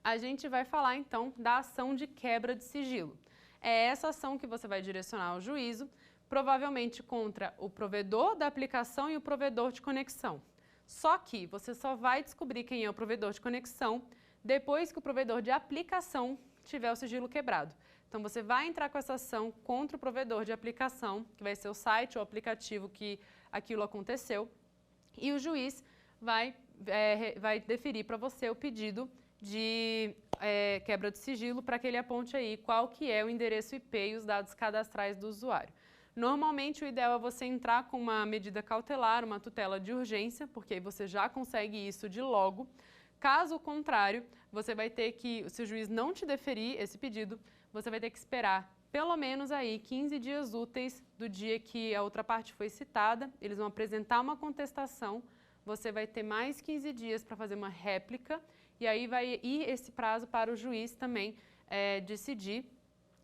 A gente vai falar, então, da ação de quebra de sigilo. É essa ação que você vai direcionar ao juízo, provavelmente contra o provedor da aplicação e o provedor de conexão. Só que você só vai descobrir quem é o provedor de conexão depois que o provedor de aplicação tiver o sigilo quebrado. Então, você vai entrar com essa ação contra o provedor de aplicação, que vai ser o site ou aplicativo que aquilo aconteceu, e o juiz vai deferir para você o pedido de quebra de sigilo para que ele aponte aí qual que é o endereço IP e os dados cadastrais do usuário. Normalmente, o ideal é você entrar com uma medida cautelar, uma tutela de urgência, porque aí você já consegue isso de logo. Caso contrário, você vai ter que, se o juiz não te deferir esse pedido, você vai ter que esperar pelo menos aí 15 dias úteis do dia que a outra parte foi citada. Eles vão apresentar uma contestação, você vai ter mais 15 dias para fazer uma réplica e aí vai ir esse prazo para o juiz também decidir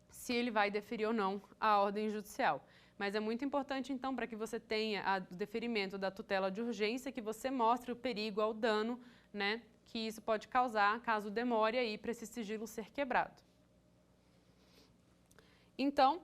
se ele vai deferir ou não a ordem judicial. Mas é muito importante, então, para que você tenha o deferimento da tutela de urgência, que você mostre o perigo ao dano, né, que isso pode causar caso demore aí para esse sigilo ser quebrado. Então,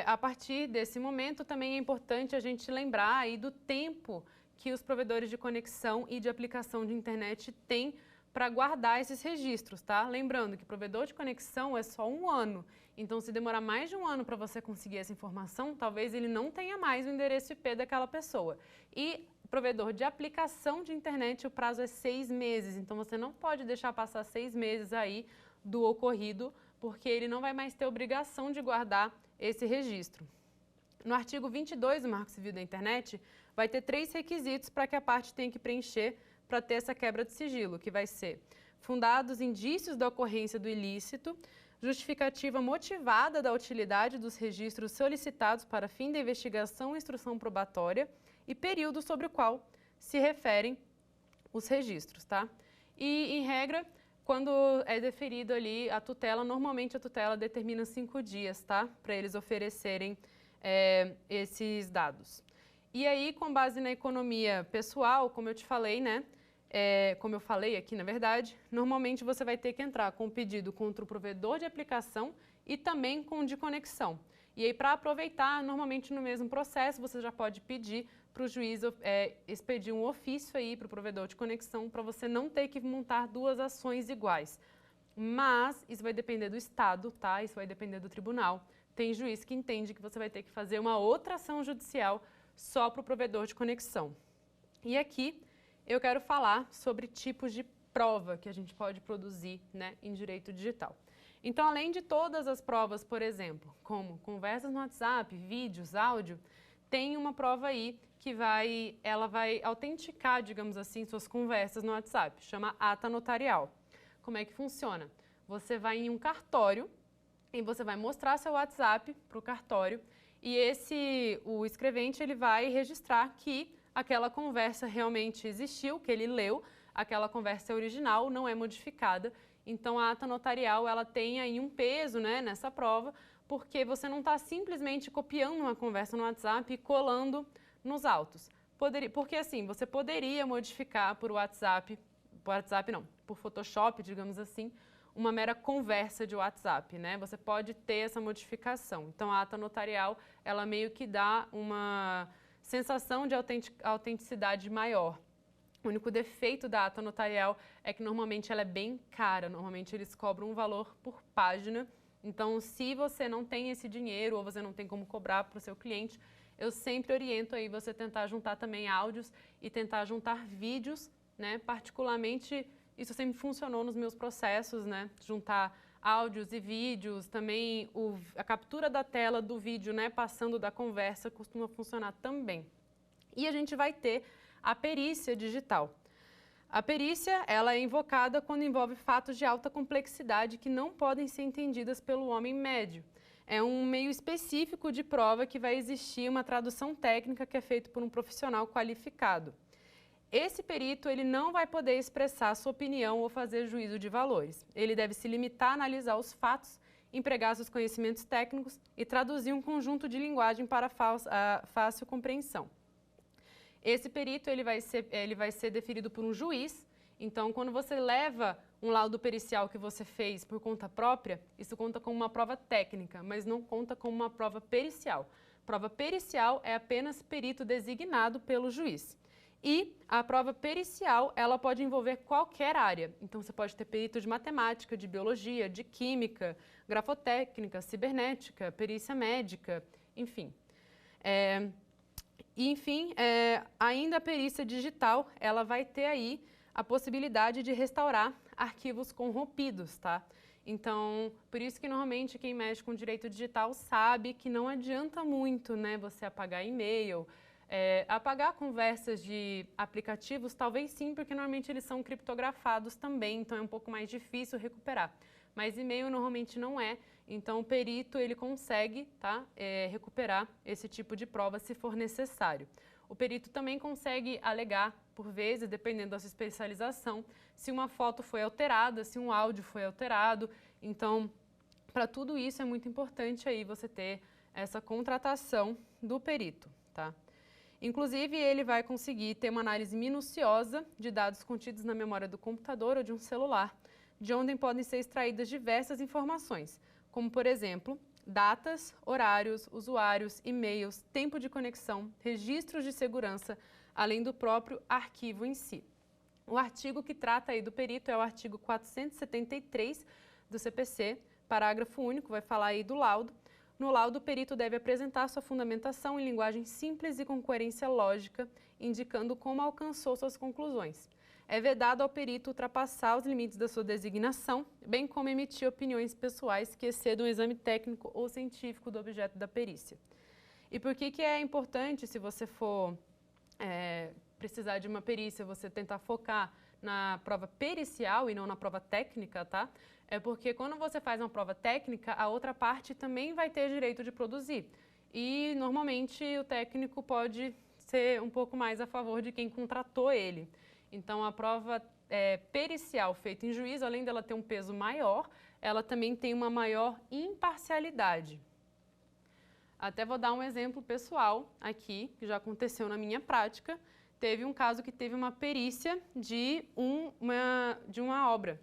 a partir desse momento, também é importante a gente lembrar aí do tempo que os provedores de conexão e de aplicação de internet têm para guardar esses registros, tá? Lembrando que provedor de conexão é só 1 ano. Então, se demorar mais de 1 ano para você conseguir essa informação, talvez ele não tenha mais o endereço IP daquela pessoa. E provedor de aplicação de internet, o prazo é 6 meses. Então, você não pode deixar passar 6 meses aí do ocorrido, porque ele não vai mais ter obrigação de guardar esse registro. No artigo 22 do Marco Civil da Internet, vai ter 3 requisitos para que a parte tenha que preencher para ter essa quebra de sigilo, que vai ser fundados indícios da ocorrência do ilícito, justificativa motivada da utilidade dos registros solicitados para fim da investigação e instrução probatória e período sobre o qual se referem os registros, tá? E, em regra, quando é deferido ali a tutela, normalmente a tutela determina 5 dias, tá? Para eles oferecerem esses dados. E aí, com base na economia pessoal, como eu te falei, né? Como eu falei aqui, na verdade, normalmente você vai ter que entrar com o pedido contra o provedor de aplicação e também com o de conexão. E aí, para aproveitar, normalmente no mesmo processo, você já pode pedir para o juiz expedir um ofício aí para o provedor de conexão para você não ter que montar 2 ações iguais. Mas isso vai depender do Estado, tá? Isso vai depender do tribunal. Tem juiz que entende que você vai ter que fazer uma outra ação judicial só para o provedor de conexão. E aqui eu quero falar sobre tipos de prova que a gente pode produzir, né, em direito digital. Então, além de todas as provas, por exemplo, como conversas no WhatsApp, vídeos, áudio, tem uma prova aí que ela vai autenticar, digamos assim, suas conversas no WhatsApp, chama ata notarial. Como é que funciona? Você vai em um cartório e você vai mostrar seu WhatsApp para o cartório e o escrevente ele vai registrar que aquela conversa realmente existiu, que ele leu, aquela conversa é original, não é modificada. Então, a ata notarial ela tem aí um peso, né, nessa prova, porque você não está simplesmente copiando uma conversa no WhatsApp e colando nos autos. Porque assim, você poderia modificar por Photoshop, digamos assim, uma mera conversa de WhatsApp, né? Você pode ter essa modificação. Então, a ata notarial, ela meio que dá uma sensação de autenticidade maior. O único defeito da ata notarial é que normalmente ela é bem cara, normalmente eles cobram um valor por página. Então, se você não tem esse dinheiro ou você não tem como cobrar para o seu cliente, eu sempre oriento aí você tentar juntar também áudios e tentar juntar vídeos, né? Particularmente, isso sempre funcionou nos meus processos, né? Juntar áudios e vídeos, também a captura da tela do vídeo, né? Passando da conversa, costuma funcionar também. E a gente vai ter a perícia digital. A perícia, ela é invocada quando envolve fatos de alta complexidade que não podem ser entendidas pelo homem médio. É um meio específico de prova que vai existir uma tradução técnica que é feita por um profissional qualificado. Esse perito, ele não vai poder expressar sua opinião ou fazer juízo de valores. Ele deve se limitar a analisar os fatos, empregar seus conhecimentos técnicos e traduzir um conjunto de linguagem para fácil compreensão. Esse perito ele vai ser deferido por um juiz. Então, quando você leva um laudo pericial que você fez por conta própria, isso conta como uma prova técnica, mas não conta como uma prova pericial. Prova pericial é apenas perito designado pelo juiz. E a prova pericial, ela pode envolver qualquer área. Então, você pode ter perito de matemática, de biologia, de química, grafotécnica, cibernética, perícia médica, enfim. Ainda a perícia digital, ela vai ter aí a possibilidade de restaurar arquivos corrompidos, tá? Então, por isso que normalmente quem mexe com direito digital sabe que não adianta muito, né, você apagar e-mail, apagar conversas de aplicativos, talvez sim, porque normalmente eles são criptografados também, então é um pouco mais difícil recuperar. Mas e-mail normalmente não é, então o perito ele consegue, tá, recuperar esse tipo de prova se for necessário. O perito também consegue alegar, por vezes, dependendo da sua especialização, se uma foto foi alterada, se um áudio foi alterado. Então, para tudo isso é muito importante aí você ter essa contratação do perito, tá? Inclusive, ele vai conseguir ter uma análise minuciosa de dados contidos na memória do computador ou de um celular, de onde podem ser extraídas diversas informações, como, por exemplo, datas, horários, usuários, e-mails, tempo de conexão, registros de segurança, além do próprio arquivo em si. O artigo que trata aí do perito é o artigo 473 do CPC, parágrafo único, vai falar aí do laudo. No laudo, o perito deve apresentar sua fundamentação em linguagem simples e com coerência lógica, indicando como alcançou suas conclusões. É vedado ao perito ultrapassar os limites da sua designação, bem como emitir opiniões pessoais que excedam o exame técnico ou científico do objeto da perícia. E por que é importante, se você for precisar de uma perícia, você tentar focar na prova pericial e não na prova técnica, tá? É porque quando você faz uma prova técnica, a outra parte também vai ter direito de produzir. E, normalmente, o técnico pode ser um pouco mais a favor de quem contratou ele. Então, a prova pericial feita em juízo, além dela ter um peso maior, ela também tem uma maior imparcialidade. Até vou dar um exemplo pessoal aqui, que já aconteceu na minha prática. Teve um caso que teve uma perícia de uma obra.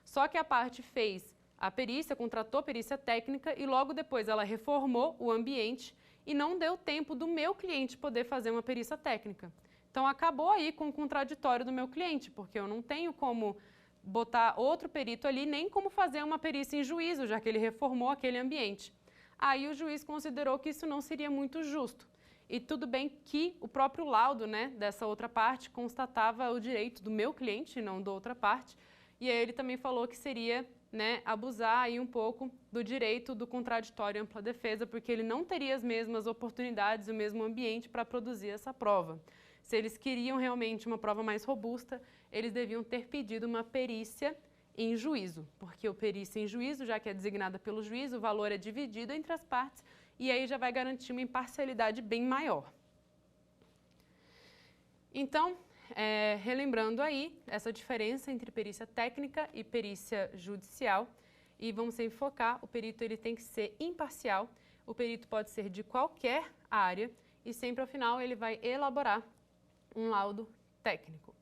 Só que a parte fez a perícia, contratou a perícia técnica e logo depois ela reformou o ambiente e não deu tempo do meu cliente poder fazer uma perícia técnica. Então, acabou aí com o contraditório do meu cliente, porque eu não tenho como botar outro perito ali, nem como fazer uma perícia em juízo, já que ele reformou aquele ambiente. Aí o juiz considerou que isso não seria muito justo. E tudo bem que o próprio laudo, né, dessa outra parte constatava o direito do meu cliente, não da outra parte, e aí ele também falou que seria, né, abusar aí um pouco do direito do contraditório e ampla defesa, porque ele não teria as mesmas oportunidades e o mesmo ambiente para produzir essa prova. Se eles queriam realmente uma prova mais robusta, eles deviam ter pedido uma perícia em juízo, porque o perícia em juízo, já que é designada pelo juiz, o valor é dividido entre as partes e aí já vai garantir uma imparcialidade bem maior. Então, relembrando aí essa diferença entre perícia técnica e perícia judicial, e vamos sempre focar, o perito ele tem que ser imparcial, o perito pode ser de qualquer área e sempre ao final ele vai elaborar um laudo técnico.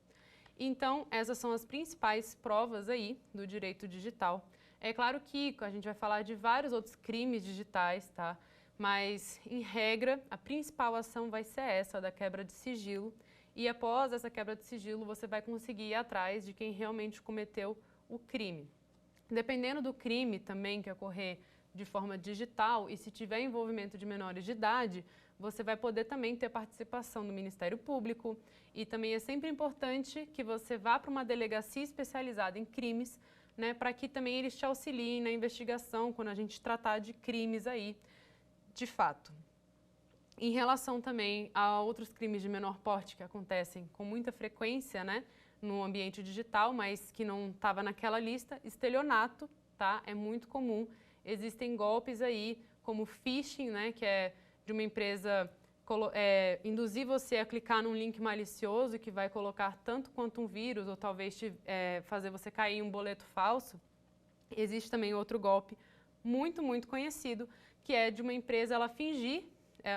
Então, essas são as principais provas aí do direito digital. É claro que a gente vai falar de vários outros crimes digitais, tá? mas, em regra, a principal ação vai ser essa, da quebra de sigilo, e após essa quebra de sigilo, você vai conseguir ir atrás de quem realmente cometeu o crime. Dependendo do crime também que ocorrer de forma digital e se tiver envolvimento de menores de idade, você vai poder também ter participação do Ministério Público, e também é sempre importante que você vá para uma delegacia especializada em crimes, né, para que também eles te auxiliem na investigação quando a gente tratar de crimes aí, de fato. Em relação também a outros crimes de menor porte que acontecem com muita frequência, né, no ambiente digital, mas que não estava naquela lista, estelionato, tá? É muito comum. Existem golpes aí, como phishing, né, que é de uma empresa induzir você a clicar num link malicioso que vai colocar tanto quanto um vírus ou talvez fazer você cair em um boleto falso. Existe também outro golpe muito conhecido, que é de uma empresa ela fingir,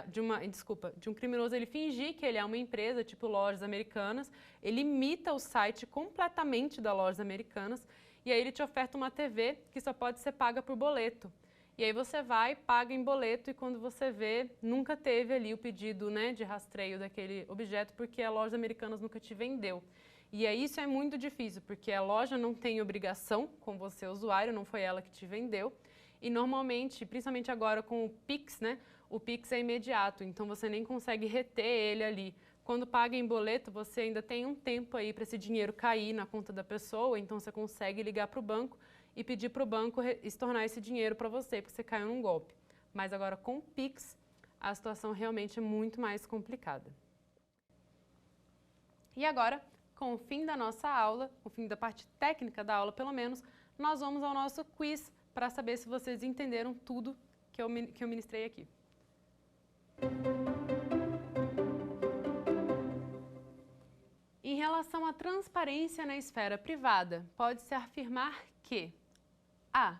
de um criminoso ele fingir que ele é uma empresa, tipo Lojas Americanas, ele imita o site completamente da Lojas Americanas e aí ele te oferta uma TV que só pode ser paga por boleto. E aí você vai, paga em boleto e quando você vê, nunca teve ali o pedido, né, de rastreio daquele objeto porque a Lojas Americanas nunca te vendeu. E aí isso é muito difícil, porque a loja não tem obrigação com você, usuário, não foi ela que te vendeu. E normalmente, principalmente agora com o Pix, né, o Pix é imediato, então você nem consegue reter ele ali. Quando paga em boleto, você ainda tem um tempo aí para esse dinheiro cair na conta da pessoa, então você consegue ligar para o banco e pedir para o banco estornar esse dinheiro para você, porque você caiu num golpe. Mas agora com o Pix, a situação realmente é muito mais complicada. E agora, com o fim da nossa aula, o fim da parte técnica da aula pelo menos, nós vamos ao nosso quiz para saber se vocês entenderam tudo que eu ministrei aqui. Em relação à transparência na esfera privada, pode-se afirmar que A.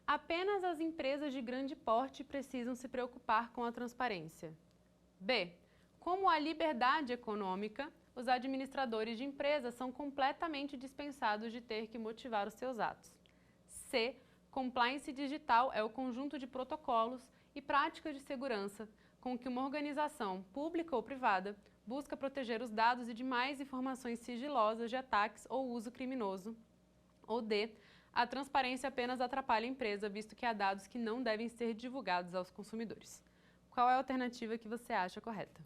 Apenas as empresas de grande porte precisam se preocupar com a transparência. B. Como a liberdade econômica, os administradores de empresas são completamente dispensados de ter que motivar os seus atos. C. Compliance digital é o conjunto de protocolos e práticas de segurança com que uma organização, pública ou privada, busca proteger os dados e demais informações sigilosas de ataques ou uso criminoso. Ou D. A transparência apenas atrapalha a empresa, visto que há dados que não devem ser divulgados aos consumidores. Qual é a alternativa que você acha correta?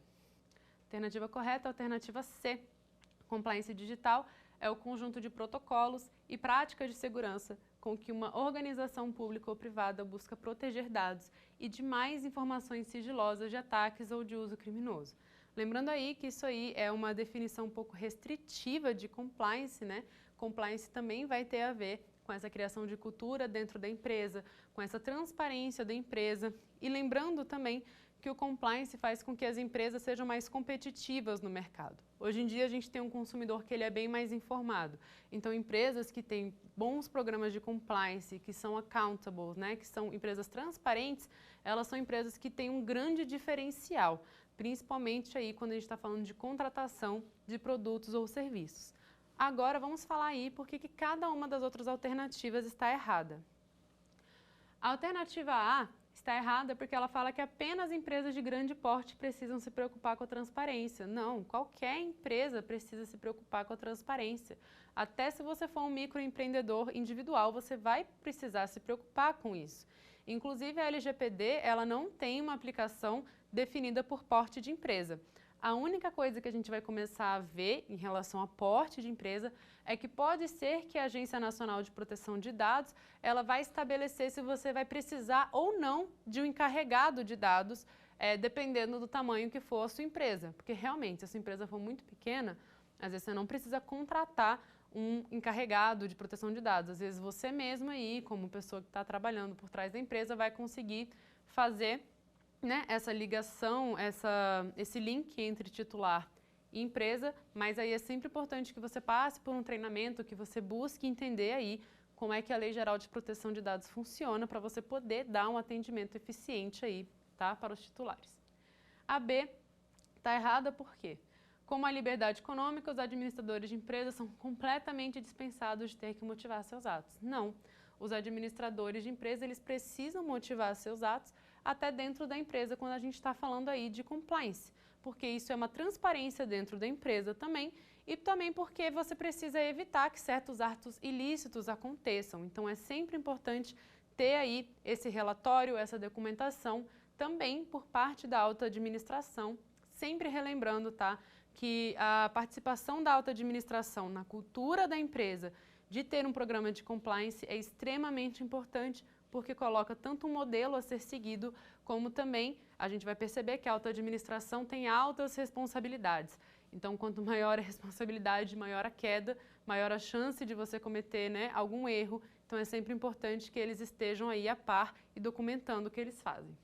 Alternativa correta, alternativa C. Compliance digital é o conjunto de protocolos e práticas de segurança com que uma organização pública ou privada busca proteger dados e demais informações sigilosas de ataques ou de uso criminoso. Lembrando aí que isso aí é uma definição um pouco restritiva de compliance, né? Compliance também vai ter a ver com essa criação de cultura dentro da empresa, com essa transparência da empresa. E lembrando também que o compliance faz com que as empresas sejam mais competitivas no mercado. Hoje em dia a gente tem um consumidor que ele é bem mais informado. Então empresas que têm bons programas de compliance, que são accountable, né, que são empresas transparentes, elas são empresas que têm um grande diferencial, principalmente aí quando a gente está falando de contratação de produtos ou serviços. Agora vamos falar aí por que cada uma das outras alternativas está errada. A alternativa A está errada porque ela fala que apenas empresas de grande porte precisam se preocupar com a transparência. Não, qualquer empresa precisa se preocupar com a transparência. Até se você for um microempreendedor individual, você vai precisar se preocupar com isso. Inclusive a LGPD, ela não tem uma aplicação definida por porte de empresa. A única coisa que a gente vai começar a ver em relação a porte de empresa é que pode ser que a Agência Nacional de Proteção de Dados ela vai estabelecer se você vai precisar ou não de um encarregado de dados, dependendo do tamanho que for a sua empresa. Porque realmente, se a sua empresa for muito pequena, às vezes você não precisa contratar um encarregado de proteção de dados. Às vezes você mesmo aí, como pessoa que está trabalhando por trás da empresa, vai conseguir fazer, né, essa ligação, esse link entre titular e empresa, mas aí é sempre importante que você passe por um treinamento, que você busque entender aí como é que a Lei Geral de Proteção de Dados funciona para você poder dar um atendimento eficiente aí, tá, para os titulares. A B está errada por quê? Como a liberdade econômica, os administradores de empresas são completamente dispensados de ter que motivar seus atos. Não. Os administradores de empresa, eles precisam motivar seus atos, até dentro da empresa, quando a gente está falando aí de compliance, porque isso é uma transparência dentro da empresa também, e também porque você precisa evitar que certos atos ilícitos aconteçam. Então, é sempre importante ter aí esse relatório, essa documentação, também por parte da alta administração, sempre relembrando, tá, que a participação da alta administração na cultura da empresa de ter um programa de compliance é extremamente importante, porque coloca tanto um modelo a ser seguido, como também a gente vai perceber que a alta administração tem altas responsabilidades. Então, quanto maior a responsabilidade, maior a queda, maior a chance de você cometer, né, algum erro. Então, é sempre importante que eles estejam aí a par e documentando o que eles fazem.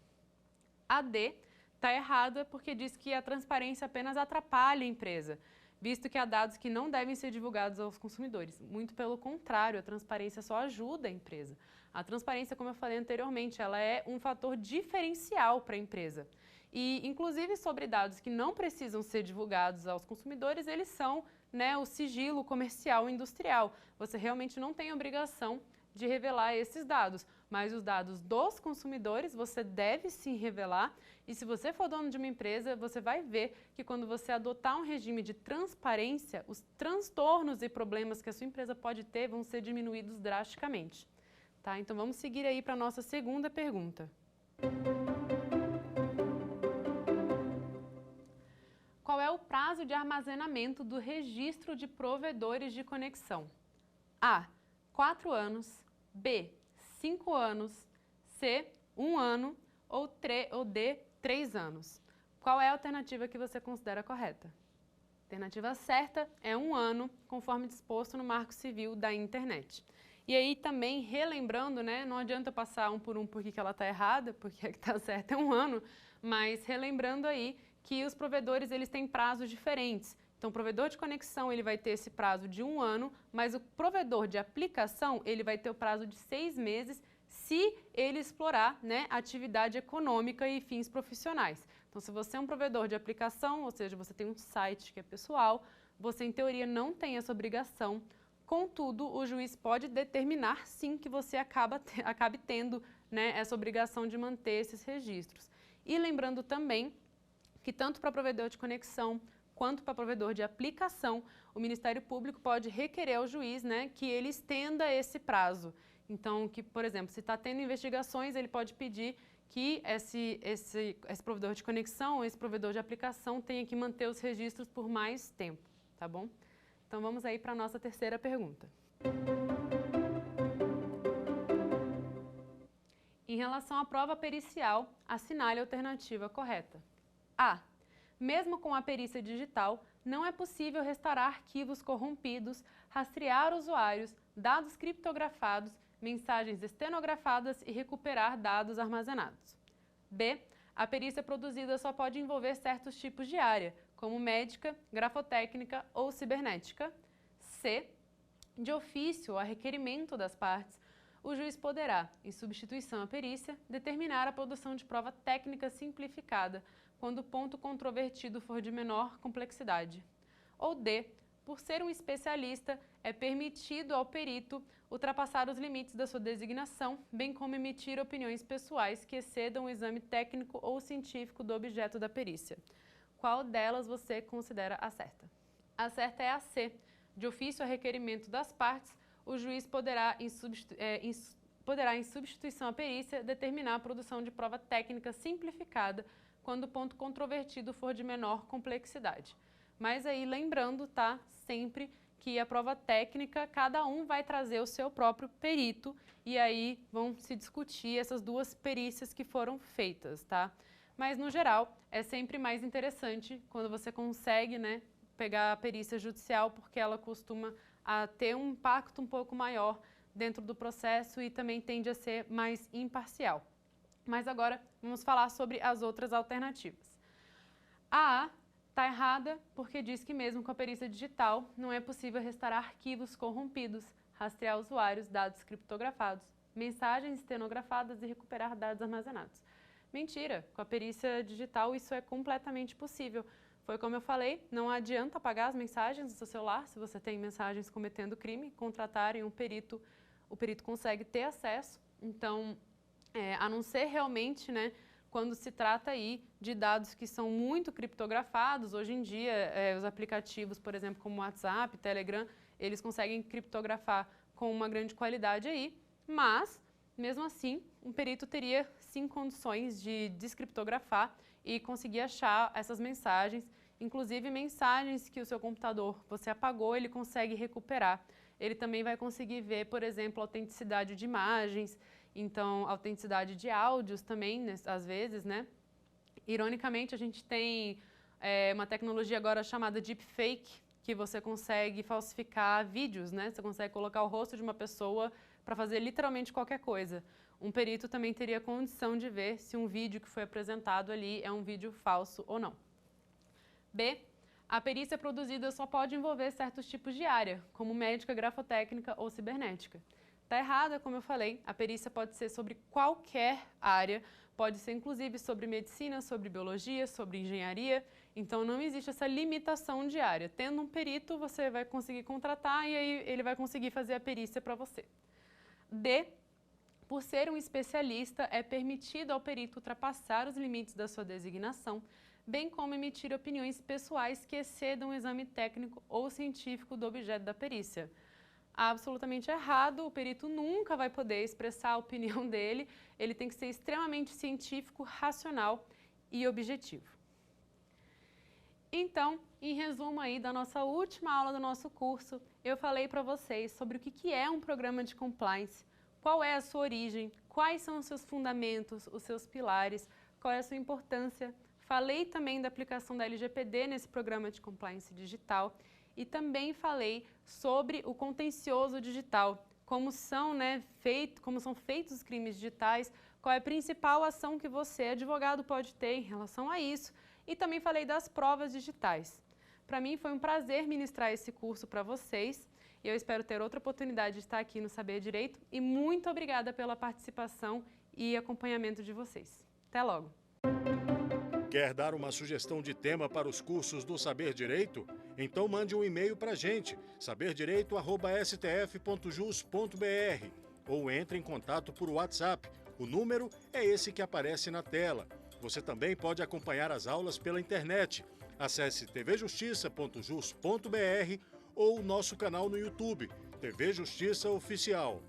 A D está errada porque diz que a transparência apenas atrapalha a empresa, visto que há dados que não devem ser divulgados aos consumidores. Muito pelo contrário, a transparência só ajuda a empresa. A transparência, como eu falei anteriormente, ela é um fator diferencial para a empresa. E, inclusive, sobre dados que não precisam ser divulgados aos consumidores, eles são, né, o sigilo comercial e industrial. Você realmente não tem obrigação de revelar esses dados, mas os dados dos consumidores você deve sim revelar. E se você for dono de uma empresa, você vai ver que quando você adotar um regime de transparência, os transtornos e problemas que a sua empresa pode ter vão ser diminuídos drasticamente. Tá? Então vamos seguir aí para a nossa segunda pergunta. Qual é o prazo de armazenamento do registro de provedores de conexão? A. 4 anos. B. 5 anos. C. 1 ano. Ou D. 3 anos. Qual é a alternativa que você considera correta? A alternativa certa é 1 ano, conforme disposto no Marco Civil da Internet. E aí também, relembrando, né, não adianta eu passar um por um porque ela está errada, porque a que está certa é 1 ano, mas relembrando aí que os provedores eles têm prazos diferentes. Então, o provedor de conexão ele vai ter esse prazo de 1 ano, mas o provedor de aplicação ele vai ter o prazo de 6 meses se ele explorar, né, atividade econômica e fins profissionais. Então, se você é um provedor de aplicação, ou seja, você tem um site que é pessoal, você em teoria não tem essa obrigação. Contudo, o juiz pode determinar sim que você acabe tendo, né, essa obrigação de manter esses registros. E lembrando também que tanto para provedor de conexão quanto para provedor de aplicação, o Ministério Público pode requerer ao juiz, né, que ele estenda esse prazo. Então, que, por exemplo, se está tendo investigações, ele pode pedir que esse provedor de conexão, esse provedor de aplicação tenha que manter os registros por mais tempo, tá bom? Então, vamos aí para a nossa terceira pergunta. Em relação à prova pericial, assinale a alternativa correta. A. Mesmo com a perícia digital, não é possível restaurar arquivos corrompidos, rastrear usuários, dados criptografados, mensagens estenografadas e recuperar dados armazenados. B. A perícia produzida só pode envolver certos tipos de área, como médica, grafotécnica ou cibernética. C. De ofício, a requerimento das partes, o juiz poderá, em substituição à perícia, determinar a produção de prova técnica simplificada, quando o ponto controvertido for de menor complexidade. Ou D. Por ser um especialista, é permitido ao perito ultrapassar os limites da sua designação, bem como emitir opiniões pessoais que excedam o exame técnico ou científico do objeto da perícia. Qual delas você considera a certa? A certa é a C. De ofício a requerimento das partes, o juiz poderá, em substituição à perícia, determinar a produção de prova técnica simplificada quando o ponto controvertido for de menor complexidade. Mas aí, lembrando, tá, sempre que a prova técnica, cada um vai trazer o seu próprio perito e aí vão se discutir essas duas perícias que foram feitas, tá? Mas, no geral, é sempre mais interessante quando você consegue, né, pegar a perícia judicial, porque ela costuma ter um impacto um pouco maior dentro do processo e também tende a ser mais imparcial. Mas agora vamos falar sobre as outras alternativas. A está errada porque diz que mesmo com a perícia digital não é possível restaurar arquivos corrompidos, rastrear usuários, dados criptografados, mensagens estenografadas e recuperar dados armazenados. Mentira, com a perícia digital isso é completamente possível. Foi como eu falei, não adianta apagar as mensagens do seu celular, se você tem mensagens cometendo crime, contratarem um perito, o perito consegue ter acesso. Então, a não ser realmente, né, quando se trata aí de dados que são muito criptografados. Hoje em dia, os aplicativos, por exemplo, como WhatsApp, Telegram, eles conseguem criptografar com uma grande qualidade aí, mas, mesmo assim, um perito teria sim condições de descriptografar e conseguir achar essas mensagens, inclusive mensagens que o seu computador você apagou, ele consegue recuperar. Ele também vai conseguir ver, por exemplo, a autenticidade de imagens, então, a autenticidade de áudios também, né, às vezes, né? Ironicamente, a gente tem uma tecnologia agora chamada Deepfake, que você consegue falsificar vídeos, né? Você consegue colocar o rosto de uma pessoa para fazer literalmente qualquer coisa. Um perito também teria condição de ver se um vídeo que foi apresentado ali é um vídeo falso ou não. B. A perícia produzida só pode envolver certos tipos de área, como médica, grafotécnica ou cibernética. Está errada, como eu falei, a perícia pode ser sobre qualquer área, pode ser inclusive sobre medicina, sobre biologia, sobre engenharia, então não existe essa limitação de área. Tendo um perito, você vai conseguir contratar e aí ele vai conseguir fazer a perícia para você. D. Por ser um especialista, é permitido ao perito ultrapassar os limites da sua designação, bem como emitir opiniões pessoais que excedam o exame técnico ou científico do objeto da perícia. Absolutamente errado, o perito nunca vai poder expressar a opinião dele, ele tem que ser extremamente científico, racional e objetivo. Então, em resumo aí da nossa última aula do nosso curso, eu falei para vocês sobre o que é um programa de compliance, qual é a sua origem, quais são os seus fundamentos, os seus pilares, qual é a sua importância. Falei também da aplicação da LGPD nesse programa de compliance digital e também falei sobre o contencioso digital, como são feitos os crimes digitais, qual é a principal ação que você, advogado, pode ter em relação a isso. E também falei das provas digitais. Para mim foi um prazer ministrar esse curso para vocês. Eu espero ter outra oportunidade de estar aqui no Saber Direito e muito obrigada pela participação e acompanhamento de vocês. Até logo! Quer dar uma sugestão de tema para os cursos do Saber Direito? Então mande um e-mail para a gente, saberdireito@stf.jus.br, ou entre em contato por WhatsApp. O número é esse que aparece na tela. Você também pode acompanhar as aulas pela internet. Acesse tvjustiça.jus.br ou nosso canal no YouTube, TV Justiça Oficial.